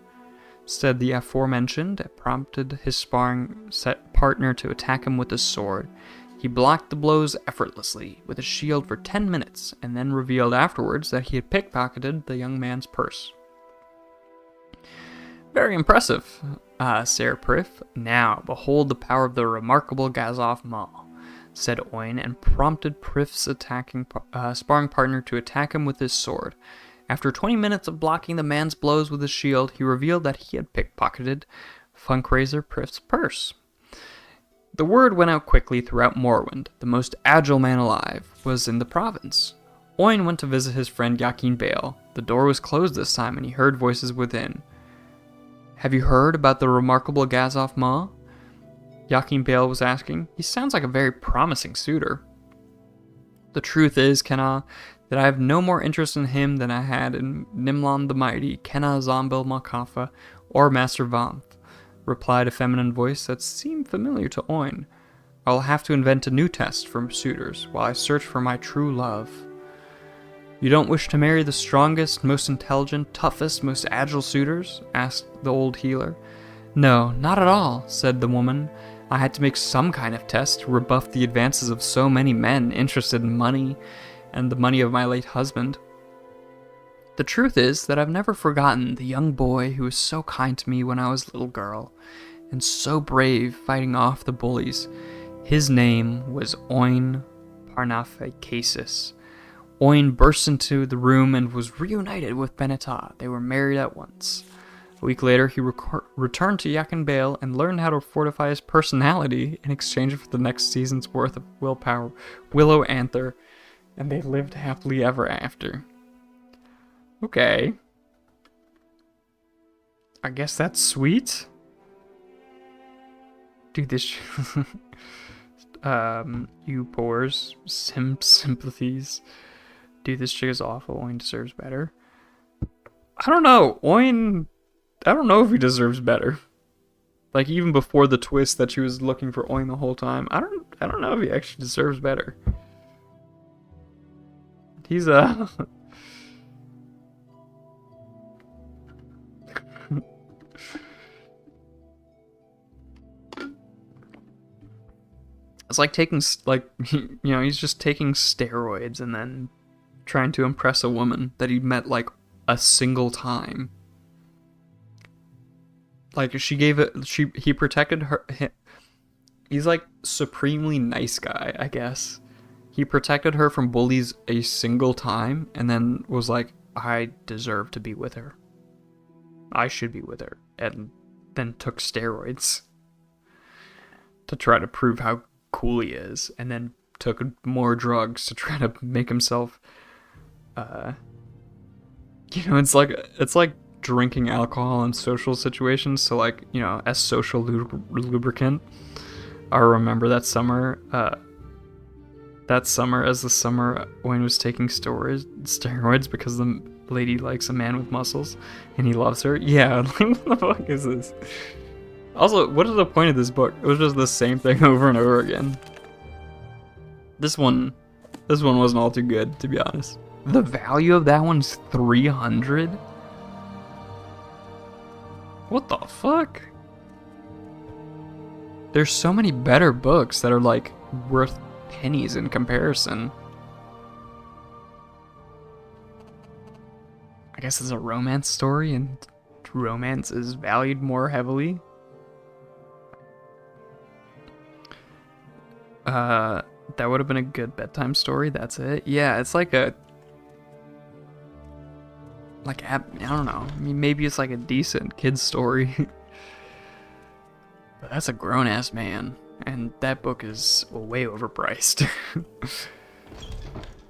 said the aforementioned, prompted his sparring partner to attack him with his sword. He blocked the blows effortlessly with his shield for 10 minutes, and then revealed afterwards that he had pickpocketed the young man's purse. Very impressive, Sir Prith. Now, behold the power of the remarkable Gazov Maw, said Oin, and prompted Prith's sparring partner to attack him with his sword. After 20 minutes of blocking the man's blows with his shield, he revealed that he had pickpocketed Funkraser Prith's purse. The word went out quickly throughout Morrowind. The most agile man alive was in the province. Oin went to visit his friend Yakin Bale. The door was closed this time, and he heard voices within. Have you heard about the remarkable Gazov Maw? Yakin Bale was asking. He sounds like a very promising suitor. The truth is, Kenna, that I have no more interest in him than I had in Nimlan the Mighty, Kenna Zombil Makafa, or Master Vanth, replied a feminine voice that seemed familiar to Oin. I will have to invent a new test for suitors while I search for my true love. You don't wish to marry the strongest, most intelligent, toughest, most agile suitors? Asked the old healer. No, not at all, said the woman. I had to make some kind of test to rebuff the advances of so many men interested in money and the money of my late husband. The truth is that I've never forgotten the young boy who was so kind to me when I was a little girl, and so brave fighting off the bullies. His name was Oin Parnafecasis. Oin burst into the room and was reunited with Beneta. They were married at once. A week later, he returned to Yakin Bale and learned how to fortify his personality in exchange for the next season's worth of willpower, Willow Anther, and they lived happily ever after. Okay. I guess that's sweet. Dude, this... you pores, sympathies. Dude, this chick is awful. Oin deserves better. I don't know. Oin... I don't know if he deserves better. Like, even before the twist that she was looking for Oin the whole time, I don't know if he actually deserves better. He's it's like taking, like, you know, he's just taking steroids and then trying to impress a woman that he met, like, a single time. Like, he protected her. He's, like, supremely nice guy, I guess. He protected her from bullies a single time, and then was like, I deserve to be with her. I should be with her. And then took steroids to try to prove how cool he is, and then took more drugs to try to make himself, you know, it's like drinking alcohol in social situations, so, like, you know, as social lubricant. I remember that summer, as the summer Oin was taking steroids because the lady likes a man with muscles and he loves her. Yeah, like, what the fuck is this? Also, what is the point of this book? It was just the same thing over and over again. This one wasn't all too good, to be honest. The value of that one's 300? What the fuck? There's so many better books that are, like, worth pennies in comparison. I guess it's a romance story, and romance is valued more heavily. That would have been a good bedtime story. That's it. Yeah, it's like a I don't know. I mean, maybe it's like a decent kid's story. But that's a grown ass man, and that book is way overpriced.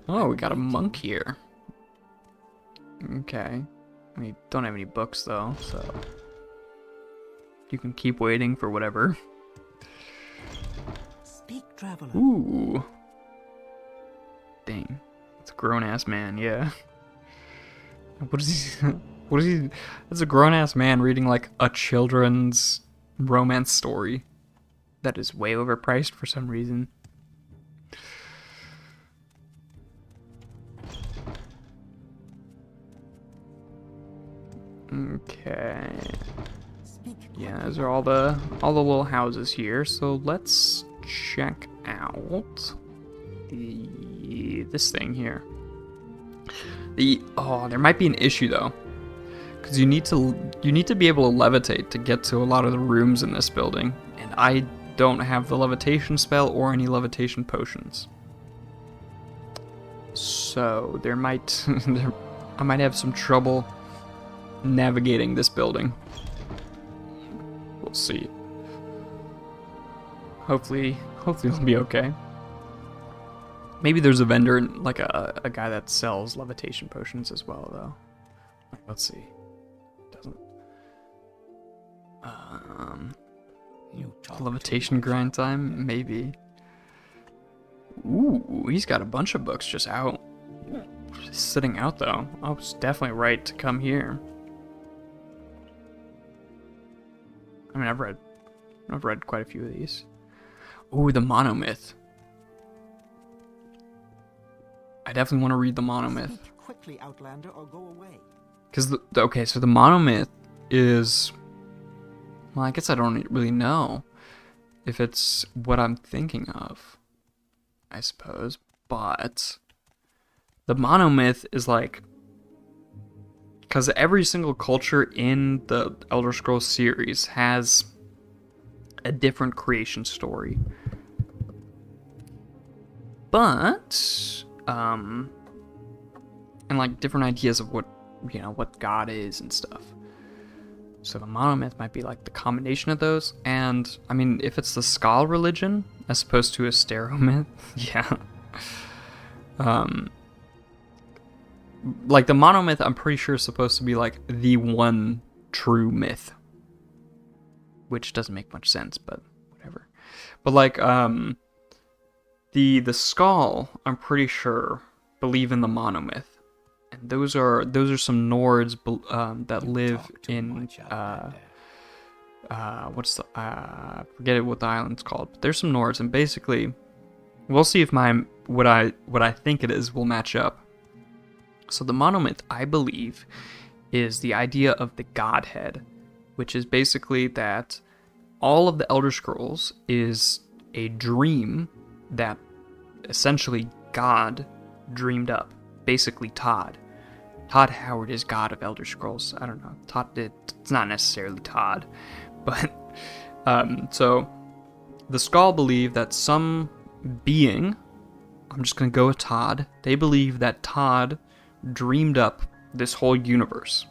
Oh, we got a monk here. Okay. We don't have any books though, so you can keep waiting for whatever. Speak, traveler. Ooh. Dang. It's a grown ass man, yeah. What is he? What is he? It's a grown ass man reading like a children's romance story that is way overpriced for some reason. Okay. Speak Yeah, quickly. those are all the little houses here. So let's check out this thing here. There might be an issue though, because you need to be able to levitate to get to a lot of the rooms in this building, and I don't have the levitation spell or any levitation potions. So I might have some trouble navigating this building. We'll see. Hopefully it'll be okay. Maybe there's a vendor, like a guy that sells levitation potions as well, though. Let's see. Doesn't. You talk Levitation grind time? Maybe. Ooh, he's got a bunch of books just out. Just sitting out, though. I was definitely right to come here. I mean, I've read quite a few of these. Ooh, the monomyth. I definitely want to read the monomyth. Speak quickly, Outlander, or go away. Because, so the monomyth is... Well, I guess I don't really know if it's what I'm thinking of, I suppose. But the monomyth is like... Because every single culture in the Elder Scrolls series has a different creation story. But... and like different ideas of what God is and stuff. So the monomyth might be like the combination of those. And I mean, if it's the Skal religion as opposed to a steromyth, yeah. Like the monomyth, I'm pretty sure is supposed to be like the one true myth, which doesn't make much sense, but whatever. But like the Skal, I'm pretty sure, believe in the monomyth, and those are some Nords that live in forget what the island's called. But there's some Nords, and basically, we'll see if what I think it is will match up. So the monomyth, I believe, is the idea of the Godhead, which is basically that all of the Elder Scrolls is a dream that essentially God dreamed up. Basically Todd Howard is God of Elder Scrolls. I don't know. It's not necessarily Todd, but so the Skal believe that some being, I'm just gonna go with Todd. They believe that Todd dreamed up this whole universe,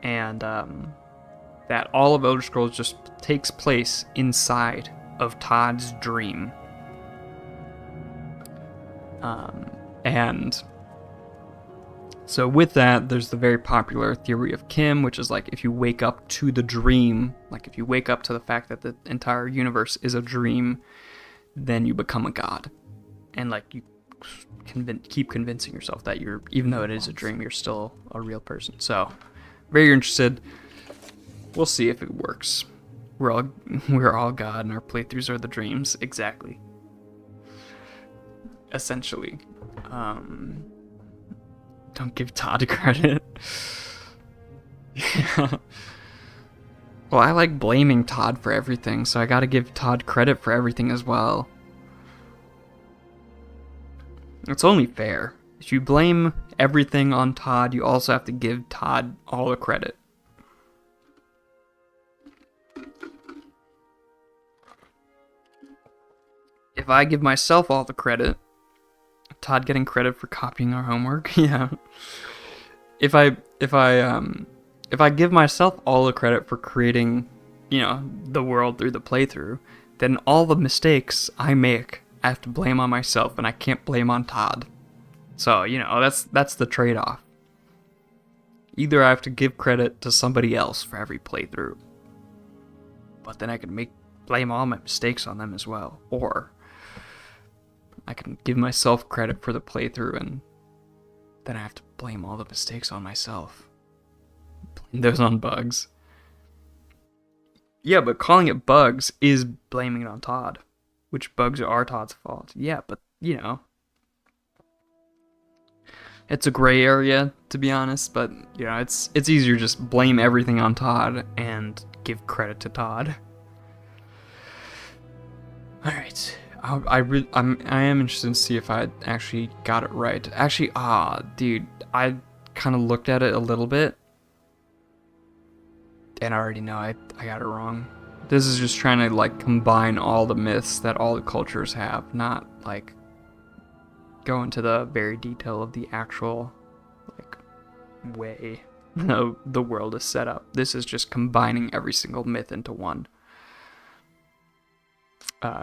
and that all of Elder Scrolls just takes place inside of Todd's dream. And so with that, there's the very popular theory of Kim, which is like if you wake up to the dream, like if you wake up to the fact that the entire universe is a dream, then you become a god. And like you keep convincing yourself that even though it is a dream, you're still a real person. So, very interested. We'll see if it works. We're all God, and our playthroughs are the dreams. Exactly. Essentially. Don't give Todd credit. Yeah. Well, I like blaming Todd for everything, so I gotta give Todd credit for everything as well. It's only fair. If you blame everything on Todd, you also have to give Todd all the credit. if I give myself all the credit, Todd getting credit for copying our homework, yeah. If I give myself all the credit for creating, the world through the playthrough, then all the mistakes I make, I have to blame on myself, and I can't blame on Todd. So, that's the trade-off. Either I have to give credit to somebody else for every playthrough, but then I can blame all my mistakes on them as well, or I can give myself credit for the playthrough, and then I have to blame all the mistakes on myself. Blame those on bugs. Yeah, but calling it bugs is blaming it on Todd, which bugs are Todd's fault. Yeah, but, it's a gray area, to be honest, but, it's easier to just blame everything on Todd and give credit to Todd. Alright, I am interested to see if I actually got it right. Actually, dude, I kind of looked at it a little bit, and I already know I got it wrong. This is just trying to, like, combine all the myths that all the cultures have, not, like, go into the very detail of the actual, like, way the world is set up. This is just combining every single myth into one.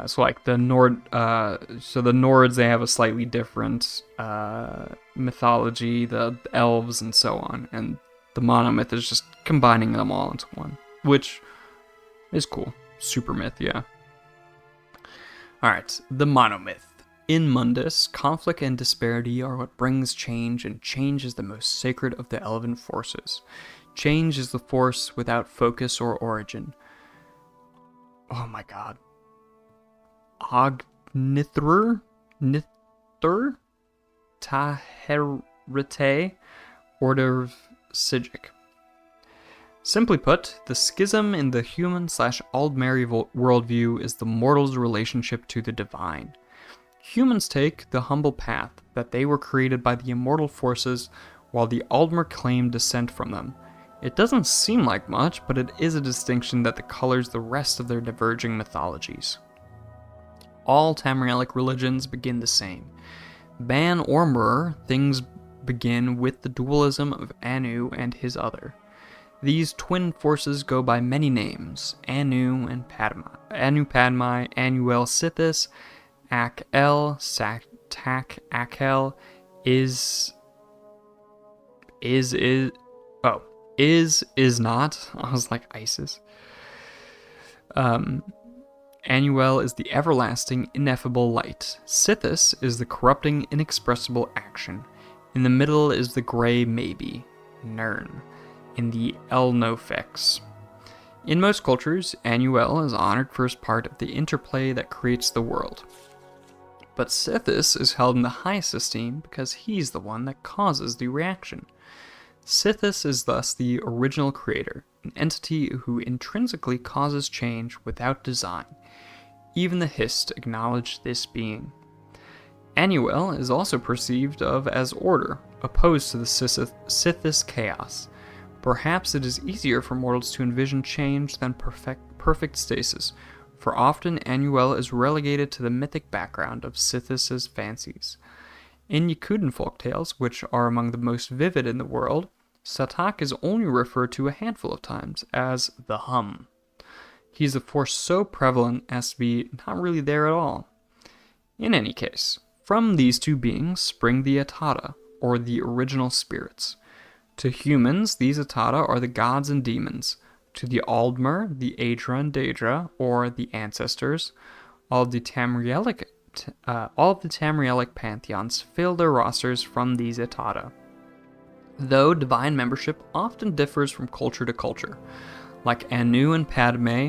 So like the the Nords, they have a slightly different mythology, the elves and so on, and the monomyth is just combining them all into one, which is cool. Super myth, yeah. Alright, the monomyth. In Mundus, conflict and disparity are what brings change, and change is the most sacred of the elven forces. Change is the force without focus or origin. Oh my god. Ognithur? Nithur? Taherite? Order of Sigic. Simply put, the schism in the human/Aldmeri worldview is the mortal's relationship to the divine. Humans take the humble path that they were created by the immortal forces, while the Aldmer claim descent from them. It doesn't seem like much, but it is a distinction that colors the rest of their diverging mythologies. All Tamrielic religions begin the same. Ban or Mur, things begin with the dualism of Anu and his other. These twin forces go by many names: Anu and Padma, Anu Padmai, Anuel Sithis, Ak-El, Tak Ak-El, is not. I was like ISIS. Anuel is the everlasting, ineffable light. Sithis is the corrupting, inexpressible action. In the middle is the gray maybe, Nern, in the Elnofex. In most cultures, Anuel is honored for his part of the interplay that creates the world. But Sithis is held in the highest esteem because he's the one that causes the reaction. Sithis is thus the original creator, an entity who intrinsically causes change without design. Even the Hist acknowledge this being. Anuel is also perceived of as order, opposed to the Sithis chaos. Perhaps it is easier for mortals to envision change than perfect stasis, for often Anuel is relegated to the mythic background of Sithis' fancies. In Yakutan folktales, which are among the most vivid in the world, Satak is only referred to a handful of times as the Hum. He's a force so prevalent as to be not really there at all. In any case, from these two beings spring the Atata, or the original spirits. To humans, these Atata are the gods and demons. To the Aldmer, the Aedra and Daedra, or the ancestors, all of the Tamrielic pantheons fill their rosters from these Atata. Though divine membership often differs from culture to culture, like Anu and Padme,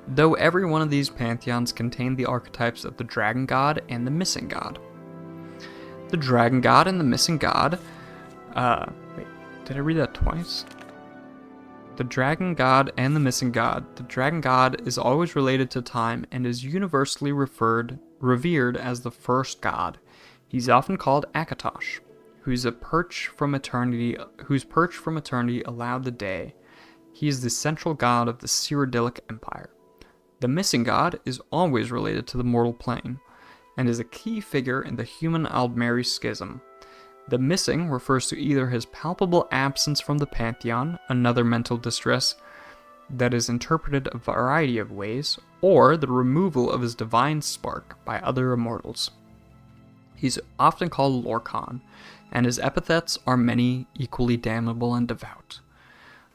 though every one of these pantheons contain the archetypes of the Dragon God and the Missing God. The Dragon God and the Missing God... wait, did I read that twice? The Dragon God and the Missing God. The Dragon God is always related to time and is universally revered as the first god. He's often called Akatosh, whose perch from eternity allowed the day. He is the central god of the Cyrodiilic Empire. The missing god is always related to the mortal plane, and is a key figure in the human Aldmeri schism. The missing refers to either his palpable absence from the pantheon, another mental distress that is interpreted a variety of ways, or the removal of his divine spark by other immortals. He's often called Lorcan, and his epithets are many, equally damnable and devout.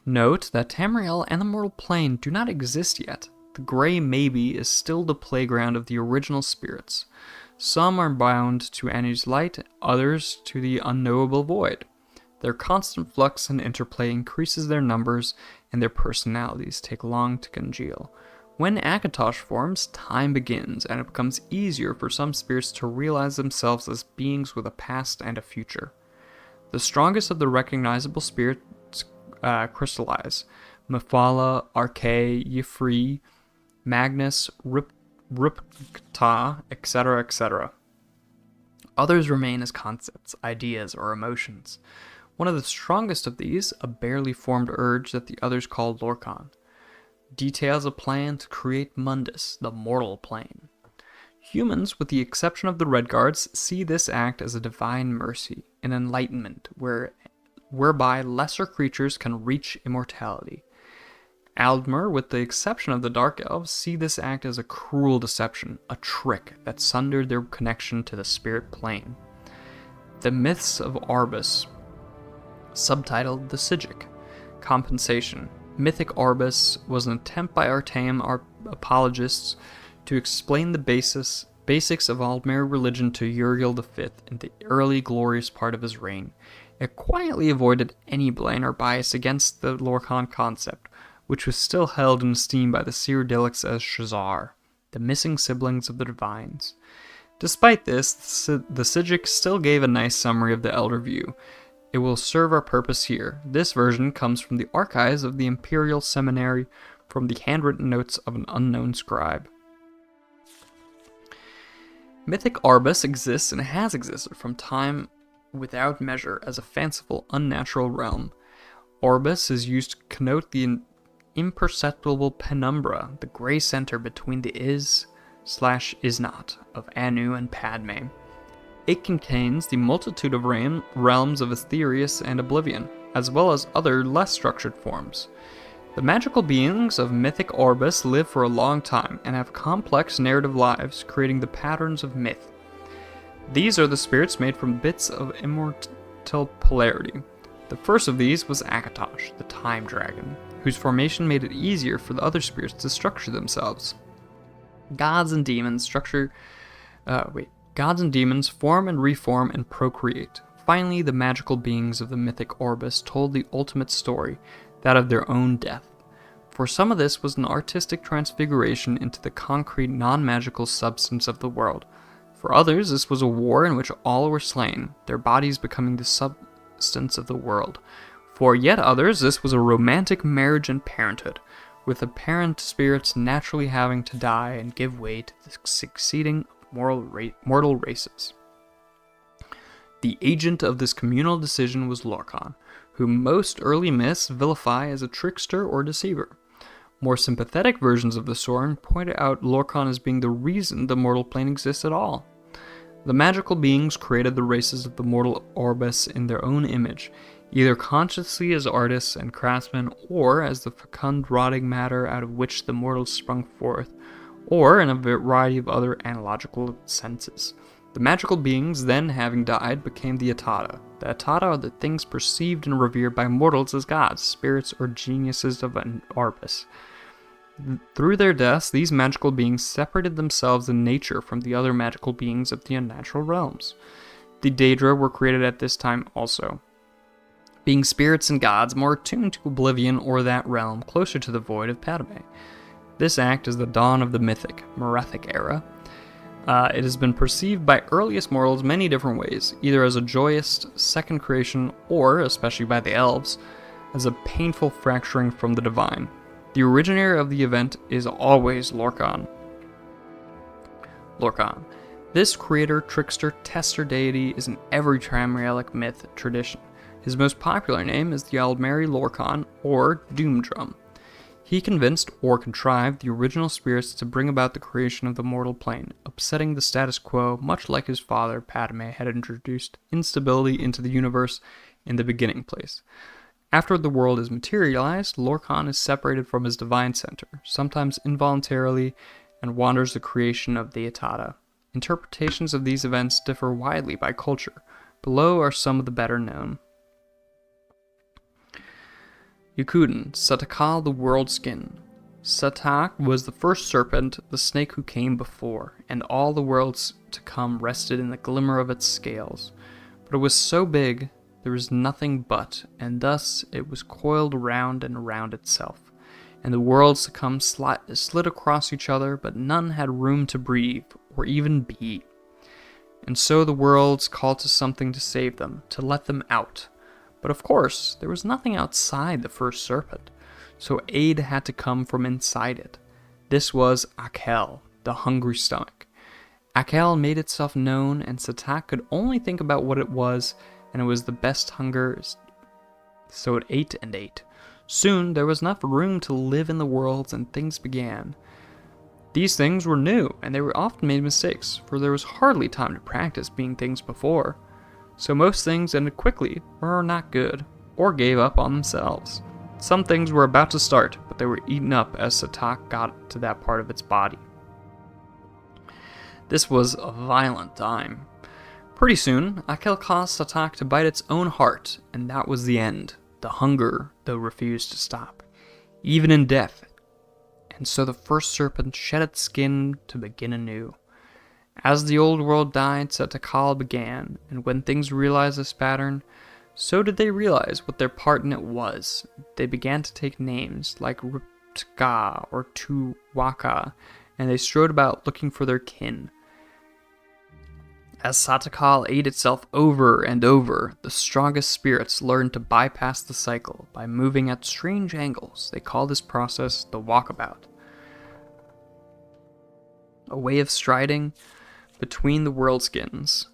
Note that Tamriel and the mortal plane do not exist yet. The Grey Maybe is still the playground of the original spirits. Some are bound to Anu's light, others to the unknowable void. Their constant flux and interplay increases their numbers, and their personalities take long to congeal. When Akatosh forms, time begins, and it becomes easier for some spirits to realize themselves as beings with a past and a future. The strongest of the recognizable spirits crystallize. Mephala, Arkay, Y'ffre, Magnus, Ripta, etc., etc. Others remain as concepts, ideas, or emotions. One of the strongest of these, a barely formed urge that the others call Lorcan, details a plan to create Mundus, the mortal plane. Humans, with the exception of the Redguards, see this act as a divine mercy, an enlightenment whereby lesser creatures can reach immortality. Aldmer, with the exception of the Dark Elves, see this act as a cruel deception, a trick that sundered their connection to the spirit plane. The Myths of Arbus, subtitled The Sigic, Compensation. Mythic Arbus was an attempt by Artaeum apologists to explain the basics of Aldmeri religion to Uriel V in the early glorious part of his reign. It quietly avoided any blame or bias against the Lorcan concept, which was still held in esteem by the Cyrodiilics as Shazar, the missing siblings of the Divines. Despite this, the Sigic still gave a nice summary of the Elder View. It will serve our purpose here. This version comes from the archives of the Imperial Seminary from the handwritten notes of an unknown scribe. Mythic Arbus exists and has existed from time without measure as a fanciful, unnatural realm. Arbus is used to connote the imperceptible penumbra, the gray center between the is/is not of Anu and Padme. It contains the multitude of realms of Aetherius and Oblivion, as well as other less structured forms. The magical beings of mythic Arbus live for a long time and have complex narrative lives, creating the patterns of myth. These are the spirits made from bits of immortal polarity. The first of these was Akatosh, the Time Dragon, whose formation made it easier for the other spirits to structure themselves. Gods and demons form and reform and procreate. Finally, the magical beings of the mythic Arbus told the ultimate story, that of their own death. For some of this was an artistic transfiguration into the concrete, non-magical substance of the world. For others, this was a war in which all were slain, their bodies becoming the substance of the world. For yet others, this was a romantic marriage and parenthood, with the parent spirits naturally having to die and give way to the succeeding mortal races. The agent of this communal decision was Lorcan, whom most early myths vilify as a trickster or deceiver. More sympathetic versions of the story point out Lorcan as being the reason the mortal plane exists at all. The magical beings created the races of the mortal Arbus in their own image, either consciously as artists and craftsmen, or as the fecund rotting matter out of which the mortals sprung forth, or in a variety of other analogical senses. The magical beings, then having died, became the Atata. The Atata are the things perceived and revered by mortals as gods, spirits, or geniuses of an Arbus. Through their deaths, these magical beings separated themselves in nature from the other magical beings of the unnatural realms. The Daedra were created at this time also, being spirits and gods more attuned to oblivion or that realm, closer to the void of Padme. This act is the dawn of the mythic, Merethic era. It has been perceived by earliest mortals many different ways, either as a joyous second creation or, especially by the elves, as a painful fracturing from the divine. The originator of the event is always Lorcan. This creator, trickster, tester deity is in every Tamrielic myth tradition. His most popular name is the Aldmeri Lorcan, or Doomdrum. He convinced, or contrived, the original spirits to bring about the creation of the mortal plane, upsetting the status quo, much like his father, Padme, had introduced instability into the universe in the beginning place. After the world is materialized, Lorcan is separated from his divine center, sometimes involuntarily, and wanders the creation of the Atata. Interpretations of these events differ widely by culture. Below are some of the better known. Yukuden, Satakal the World Skin. Satak was the first serpent, the snake who came before, and all the worlds to come rested in the glimmer of its scales. But it was so big, there was nothing but, and thus it was coiled round and round itself. And the worlds to come slid across each other, but none had room to breathe, or even be. And so the worlds called to something to save them, to let them out. But of course, there was nothing outside the first serpent, so aid had to come from inside it. This was Akel, the hungry stomach. Akel made itself known, and Satak could only think about what it was, and it was the best hunger, so it ate and ate. Soon, there was enough room to live in the worlds, and things began. These things were new, and they were often made mistakes, for there was hardly time to practice being things before. So most things ended quickly, or were not good, or gave up on themselves. Some things were about to start, but they were eaten up as Satak got to that part of its body. This was a violent time. Pretty soon, Akel caused Satak to bite its own heart, and that was the end. The hunger, though, refused to stop, even in death. And so the first serpent shed its skin to begin anew. As the old world died, Satakal began, and when things realized this pattern, so did they realize what their part in it was. They began to take names like Ruptka or Tuwaka, and they strode about looking for their kin. As Satakal ate itself over and over, the strongest spirits learned to bypass the cycle by moving at strange angles. They call this process the walkabout, a way of striding between the world skins.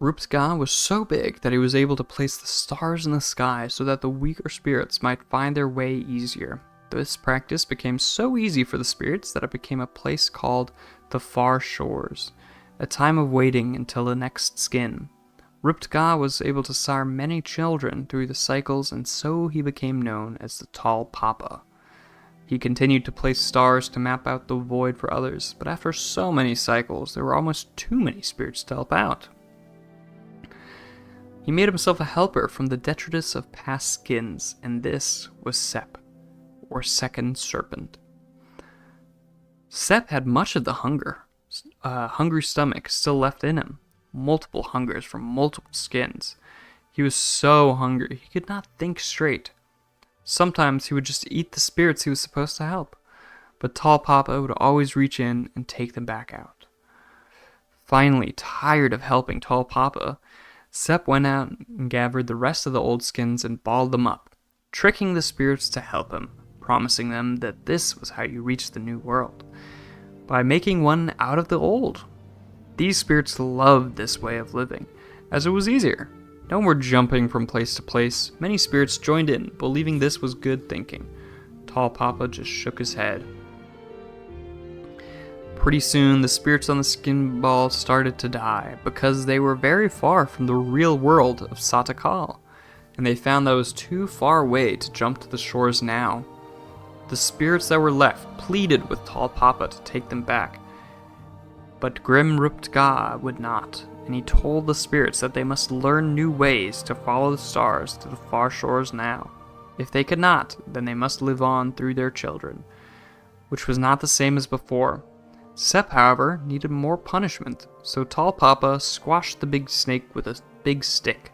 Ruptka was so big that he was able to place the stars in the sky so that the weaker spirits might find their way easier. This practice became so easy for the spirits that it became a place called the Far Shores, a time of waiting until the next skin. Ruptka was able to sire many children through the cycles, and so he became known as the Tall Papa. He continued to place stars to map out the void for others, but after so many cycles, there were almost too many spirits to help out. He made himself a helper from the detritus of past skins, and this was Sep, or Second Serpent. Sep had much of the hungry stomach still left in him, multiple hungers from multiple skins. He was so hungry, he could not think straight. Sometimes he would just eat the spirits he was supposed to help, but Tall Papa would always reach in and take them back out. Finally, tired of helping Tall Papa, Sep went out and gathered the rest of the old skins and balled them up, tricking the spirits to help him, promising them that this was how you reached the new world, by making one out of the old. These spirits loved this way of living, as it was easier. No more jumping from place to place. Many spirits joined in, believing this was good thinking. Tall Papa just shook his head. Pretty soon, the spirits on the skin ball started to die, because they were very far from the real world of Satakal, and they found that it was too far away to jump to the shores now. The spirits that were left pleaded with Tall Papa to take them back, but Grim Ruptka would not, and he told the spirits that they must learn new ways to follow the stars to the far shores now. If they could not, then they must live on through their children, which was not the same as before. Sep, however, needed more punishment, so Tall Papa squashed the big snake with a big stick.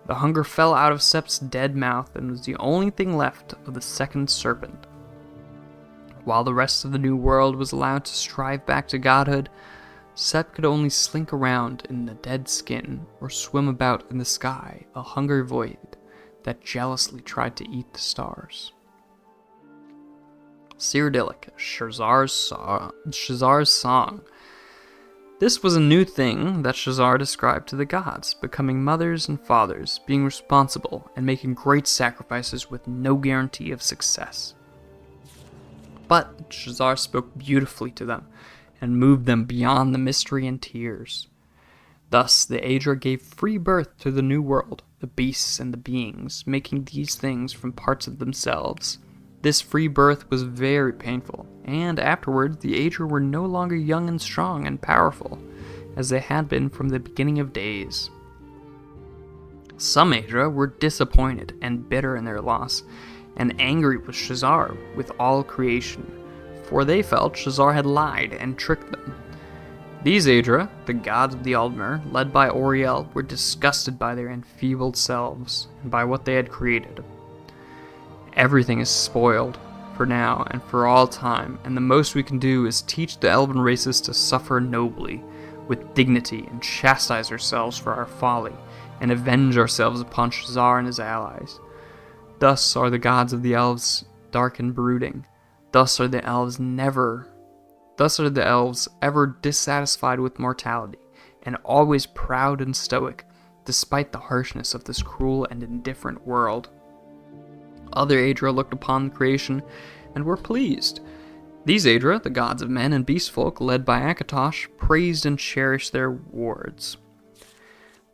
The hunger fell out of Sep's dead mouth and was the only thing left of the second serpent. While the rest of the new world was allowed to strive back to godhood, Sep could only slink around in the dead skin or swim about in the sky, a hungry void that jealously tried to eat the stars. Cyrodiilic, Shazar's song. This was a new thing that Shazar described to the gods, becoming mothers and fathers, being responsible, and making great sacrifices with no guarantee of success. But Shazar spoke beautifully to them, and moved them beyond the mystery and tears. Thus the Aedra gave free birth to the new world, the beasts and the beings, making these things from parts of themselves. This free birth was very painful, and afterwards the Aedra were no longer young and strong and powerful, as they had been from the beginning of days. Some Aedra were disappointed and bitter in their loss, and angry with Shazar, with all creation, for they felt Shazar had lied and tricked them. These Aedra, the gods of the Aldmer, led by Auriel, were disgusted by their enfeebled selves, and by what they had created. Everything is spoiled, for now and for all time, and the most we can do is teach the elven races to suffer nobly, with dignity, and chastise ourselves for our folly, and avenge ourselves upon Shazar and his allies. Thus are the gods of the elves dark and brooding. Thus are the elves ever dissatisfied with mortality, and always proud and stoic, despite the harshness of this cruel and indifferent world. Other Aedra looked upon the creation and were pleased. These Aedra, the gods of men and beast folk, led by Akatosh, praised and cherished their wards.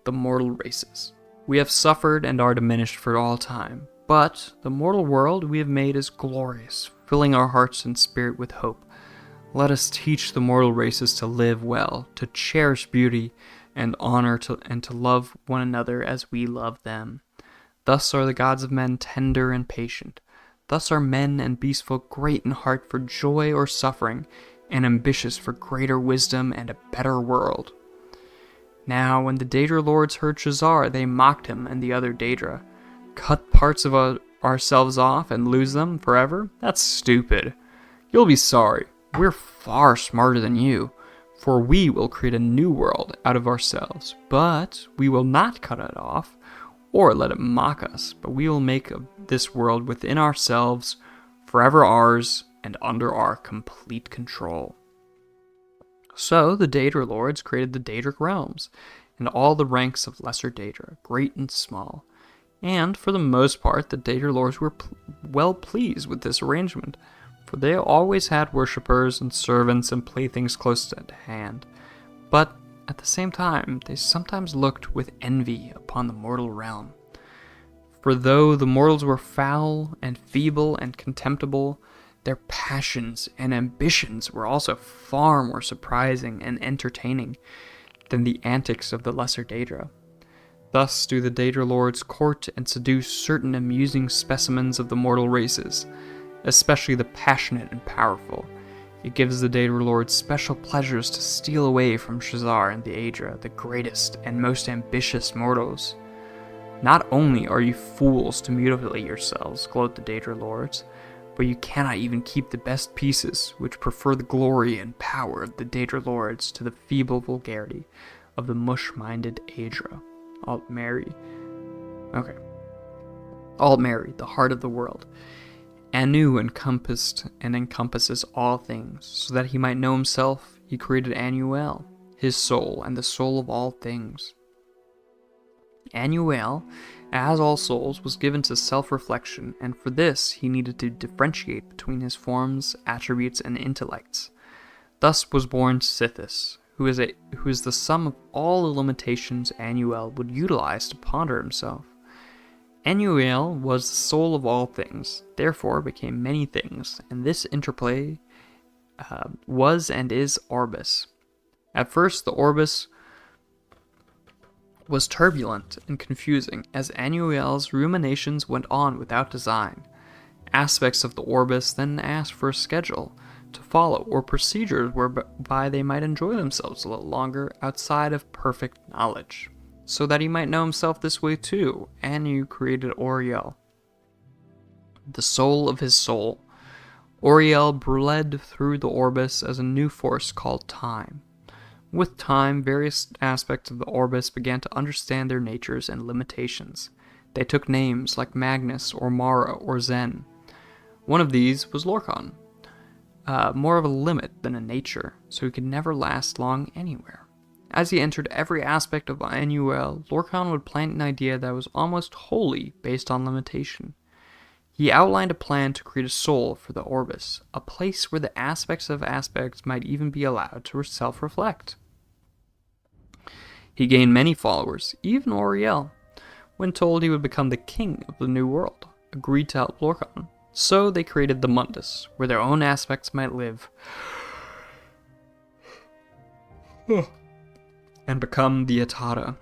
The mortal races. We have suffered and are diminished for all time, but the mortal world we have made is glorious, filling our hearts and spirit with hope. Let us teach the mortal races to live well, to cherish beauty and honor, and to love one another as we love them. Thus are the gods of men tender and patient. Thus are men and beast folk great in heart for joy or suffering, and ambitious for greater wisdom and a better world. Now when the Daedra lords heard Shazar, they mocked him and the other Daedra. Cut parts of ourselves off and lose them forever? That's stupid. You'll be sorry. We're far smarter than you, for we will create a new world out of ourselves, but we will not cut it off, or let it mock us, but we will make this world within ourselves, forever ours, and under our complete control. So the Daedra lords created the Daedric realms, and all the ranks of lesser Daedra, great and small. And for the most part, the Daedra lords were well pleased with this arrangement, for they always had worshippers and servants and playthings close at hand. But at the same time, they sometimes looked with envy upon the mortal realm. For though the mortals were foul and feeble and contemptible, their passions and ambitions were also far more surprising and entertaining than the antics of the lesser Daedra. Thus do the Daedra lords court and seduce certain amusing specimens of the mortal races, especially the passionate and powerful. It gives the Daedra lords special pleasures to steal away from Shazar and the Aedra, the greatest and most ambitious mortals. Not only are you fools to mutilate yourselves, gloat the Daedra lords, but you cannot even keep the best pieces, which prefer the glory and power of the Daedra lords to the feeble vulgarity of the mush-minded Aedra. Altmeri, the heart of the world. Anu encompasses all things, so that he might know himself, he created Anuel, his soul, and the soul of all things. Anuel, as all souls, was given to self-reflection, and for this he needed to differentiate between his forms, attributes, and intellects. Thus was born Sithis, who is the sum of all the limitations Anuel would utilize to ponder himself. Anuel was the soul of all things, therefore became many things, and this interplay was and is Orbis. At first, the Orbis was turbulent and confusing, as Anuel's ruminations went on without design. Aspects of the Orbis then asked for a schedule to follow, or procedures whereby they might enjoy themselves a little longer outside of perfect knowledge. So that he might know himself this way too, Anu created Auriel, the soul of his soul. Auriel bled through the Orbis as a new force called time. With time, various aspects of the Orbis began to understand their natures and limitations. They took names like Magnus or Mara or Zen. One of these was Lorcan. more of a limit than a nature, so he could never last long anywhere. As he entered every aspect of NUL, Lorcan would plant an idea that was almost wholly based on limitation. He outlined a plan to create a soul for the Orbis, a place where the aspects of aspects might even be allowed to self-reflect. He gained many followers, even Auriel, when told he would become the king of the New World, agreed to help Lorcan. So they created the Mundus, where their own aspects might live and become the Atata.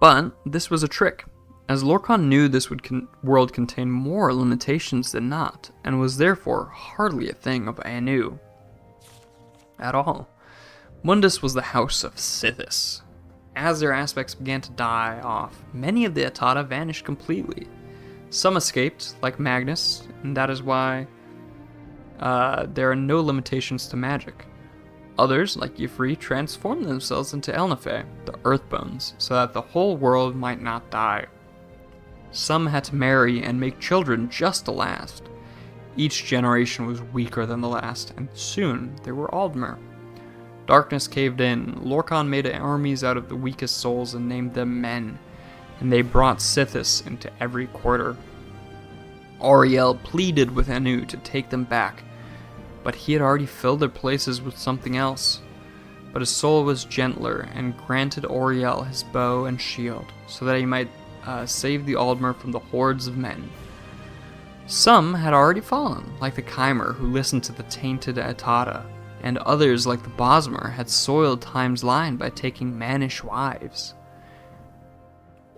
But this was a trick, as Lorcan knew this world contained more limitations than not, and was therefore hardly a thing of Anu at all. Mundus was the house of Sithis. As their aspects began to die off, many of the Atata vanished completely. Some escaped, like Magnus, and that is why there are no limitations to magic. Others, like Y'ffre, transformed themselves into Elnathe, the Earthbones, so that the whole world might not die. Some had to marry and make children just to last. Each generation was weaker than the last, and soon they were Aldmer. Darkness caved in. Lorcan made armies out of the weakest souls and named them men, and they brought Sithis into every quarter. Auriel pleaded with Anu to take them back, but he had already filled their places with something else. But his soul was gentler and granted Auriel his bow and shield, so that he might save the Aldmer from the hordes of men. Some had already fallen, like the Chimer who listened to the tainted Atata, and others, like the Bosmer, had soiled Time's line by taking mannish wives.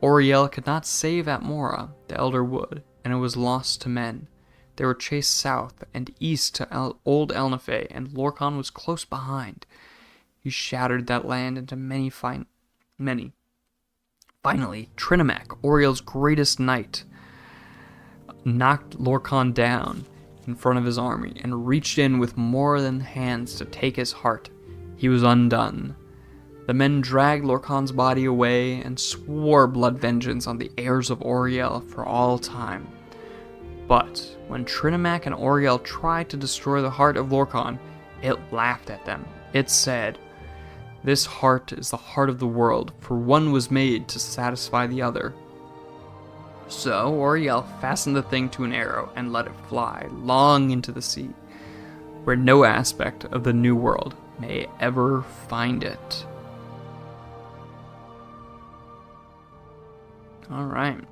Auriel could not save Atmora, the Elder Wood, and it was lost to men. They were chased south and east to Old Elnathe, and Lorcan was close behind. He shattered that land into many. Finally, Trinimac, Auriel's greatest knight, knocked Lorcan down in front of his army and reached in with more than hands to take his heart. He was undone. The men dragged Lorcan's body away and swore blood vengeance on the heirs of Auriel for all time. But when Trinimac and Auriel tried to destroy the heart of Lorcan, it laughed at them. It said, "This heart is the heart of the world, for one was made to satisfy the other." So Auriel fastened the thing to an arrow and let it fly long into the sea, where no aspect of the New World may ever find it. Alright.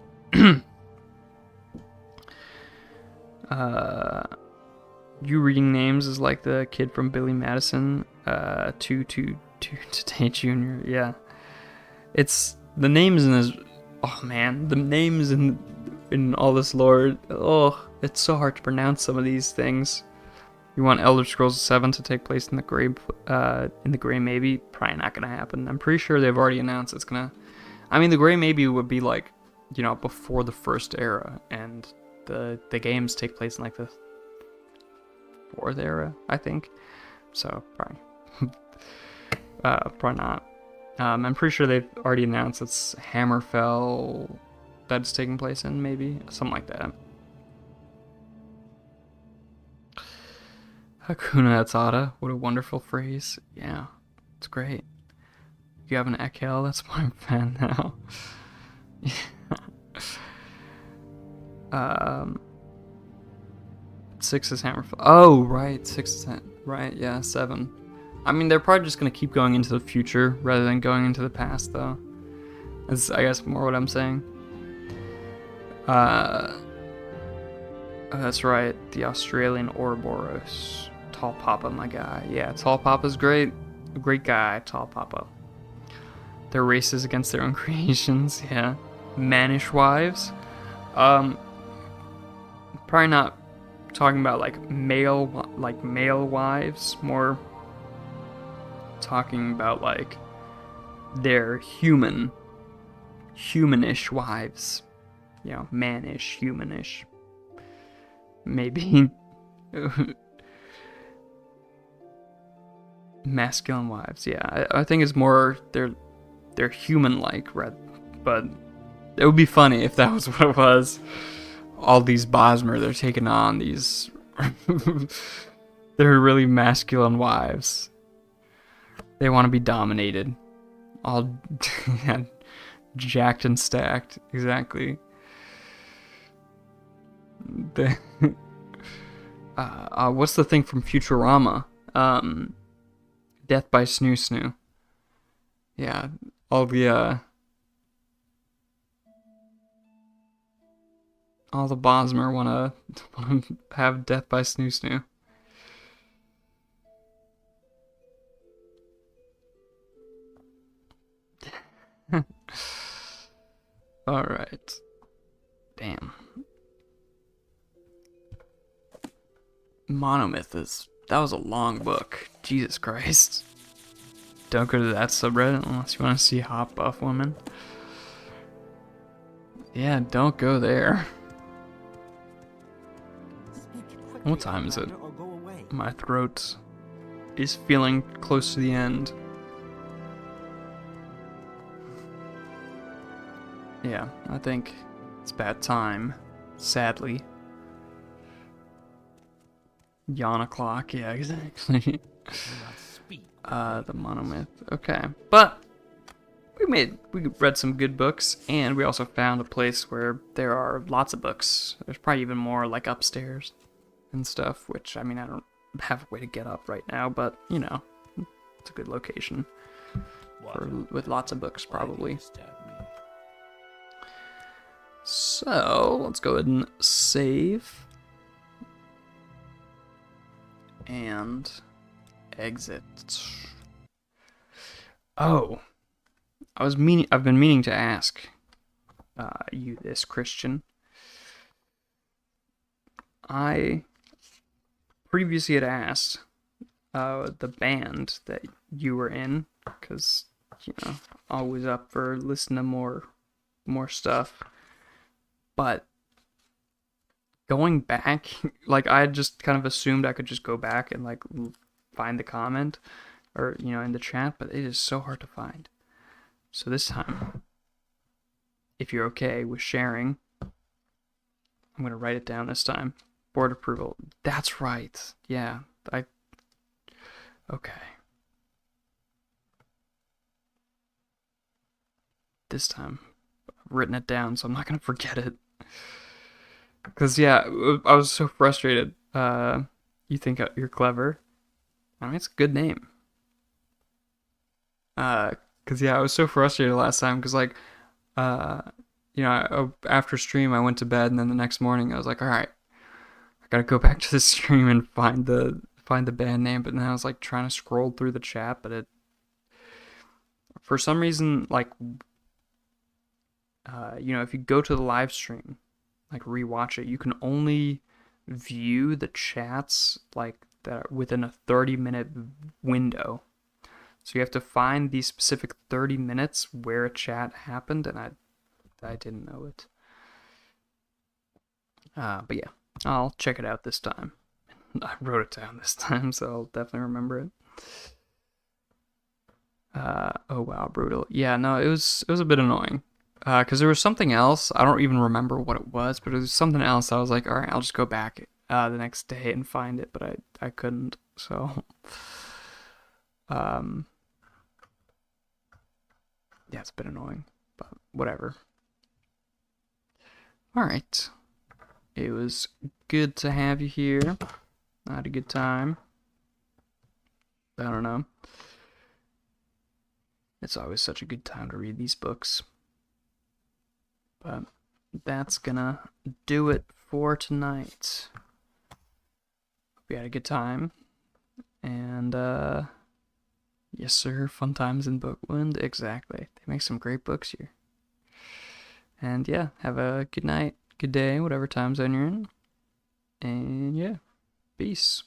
You reading names is like the kid from Billy Madison, to Tay Jr. Yeah. It's, the names in this, oh man, the names in all this lore, oh, it's so hard to pronounce some of these things. You want Elder Scrolls 7 to take place in the Grey Maybe? Probably not gonna happen. I'm pretty sure they've already announced it's gonna, I mean, the Grey Maybe would be like, you know, before the first era, and the games take place in like the 4th era, I think. So probably probably not. I'm pretty sure they've already announced it's Hammerfell that it's taking place in, maybe something like that. Hakuna Matata, what a wonderful phrase. Yeah, it's great. You have an Ekel, that's my fan now. 6 is Hammerfell. Oh, right, 6 is right, yeah, 7. I mean, they're probably just going to keep going into the future rather than going into the past, though. That's, I guess, more what I'm saying. That's right, the Australian Ouroboros. Tall Papa, my guy. Yeah, Tall Papa's great. Great guy, Tall Papa. Their races against their own creations, yeah. Mannish wives. Probably not talking about like male wives, more talking about like their humanish wives. You know, mannish, humanish. Maybe masculine wives. Yeah, I think it's more they're human-like, but it would be funny if that was what it was. All these Bosmer, they're taking on these They're really masculine wives. They want to be dominated. All jacked and stacked. Exactly. What's the thing from Futurama? Death by Snoo Snoo. Yeah, all the Bosmer wanna have death by Snoo Snoo. All right. Damn. Monomyth that was a long book. Jesus Christ. Don't go to that subreddit unless you want to see hot buff women. Yeah, don't go there. What time is it? My throat is feeling close to the end. Yeah, I think it's about time, sadly. Yawn o'clock, yeah, exactly. The Monomyth, okay. But we read some good books, and we also found a place where there are lots of books. There's probably even more like upstairs and stuff, which, I mean, I don't have a way to get up right now, but, you know, it's a good location with lots of books, probably. So, let's go ahead and save. And exit. Oh. I've been meaning to ask you this, Christian. I previously had asked the band that you were in, because, you know, always up for listening to more stuff. But going back, like, I just kind of assumed I could just go back and, like, find the comment, or, you know, in the chat, but it is so hard to find. So this time, if you're okay with sharing, I'm going to write it down this time. Board approval. That's right. Yeah. Okay. This time, I've written it down, so I'm not going to forget it. Because, yeah, I was so frustrated. You think you're clever. I mean, it's a good name. Because, yeah, I was so frustrated last time. Because, like, you know, after stream, I went to bed. And then the next morning, I was like, all right, I got to go back to the stream and find the band name. But then I was, like, trying to scroll through the chat. But for some reason, like, you know, if you go to the live stream, like, rewatch it, you can only view the chats, like, that are within a 30-minute window. So you have to find these specific 30 minutes where a chat happened, and I didn't know it. But yeah, I'll check it out this time. I wrote it down this time, so I'll definitely remember it. Oh wow, brutal. Yeah, no, it was a bit annoying. Because there was something else, I don't even remember what it was, but it was something else. I was like, all right, I'll just go back the next day and find it, but I couldn't, so yeah, it's a bit annoying, but whatever. All right, it was good to have you here. I had a good time. I don't know. It's always such a good time to read these books. But that's gonna do it for tonight. Hope you had a good time. And, yes, sir, fun times in Bookland. Exactly. They make some great books here. And, yeah, have a good night, good day, whatever time zone you're in. And, yeah, peace.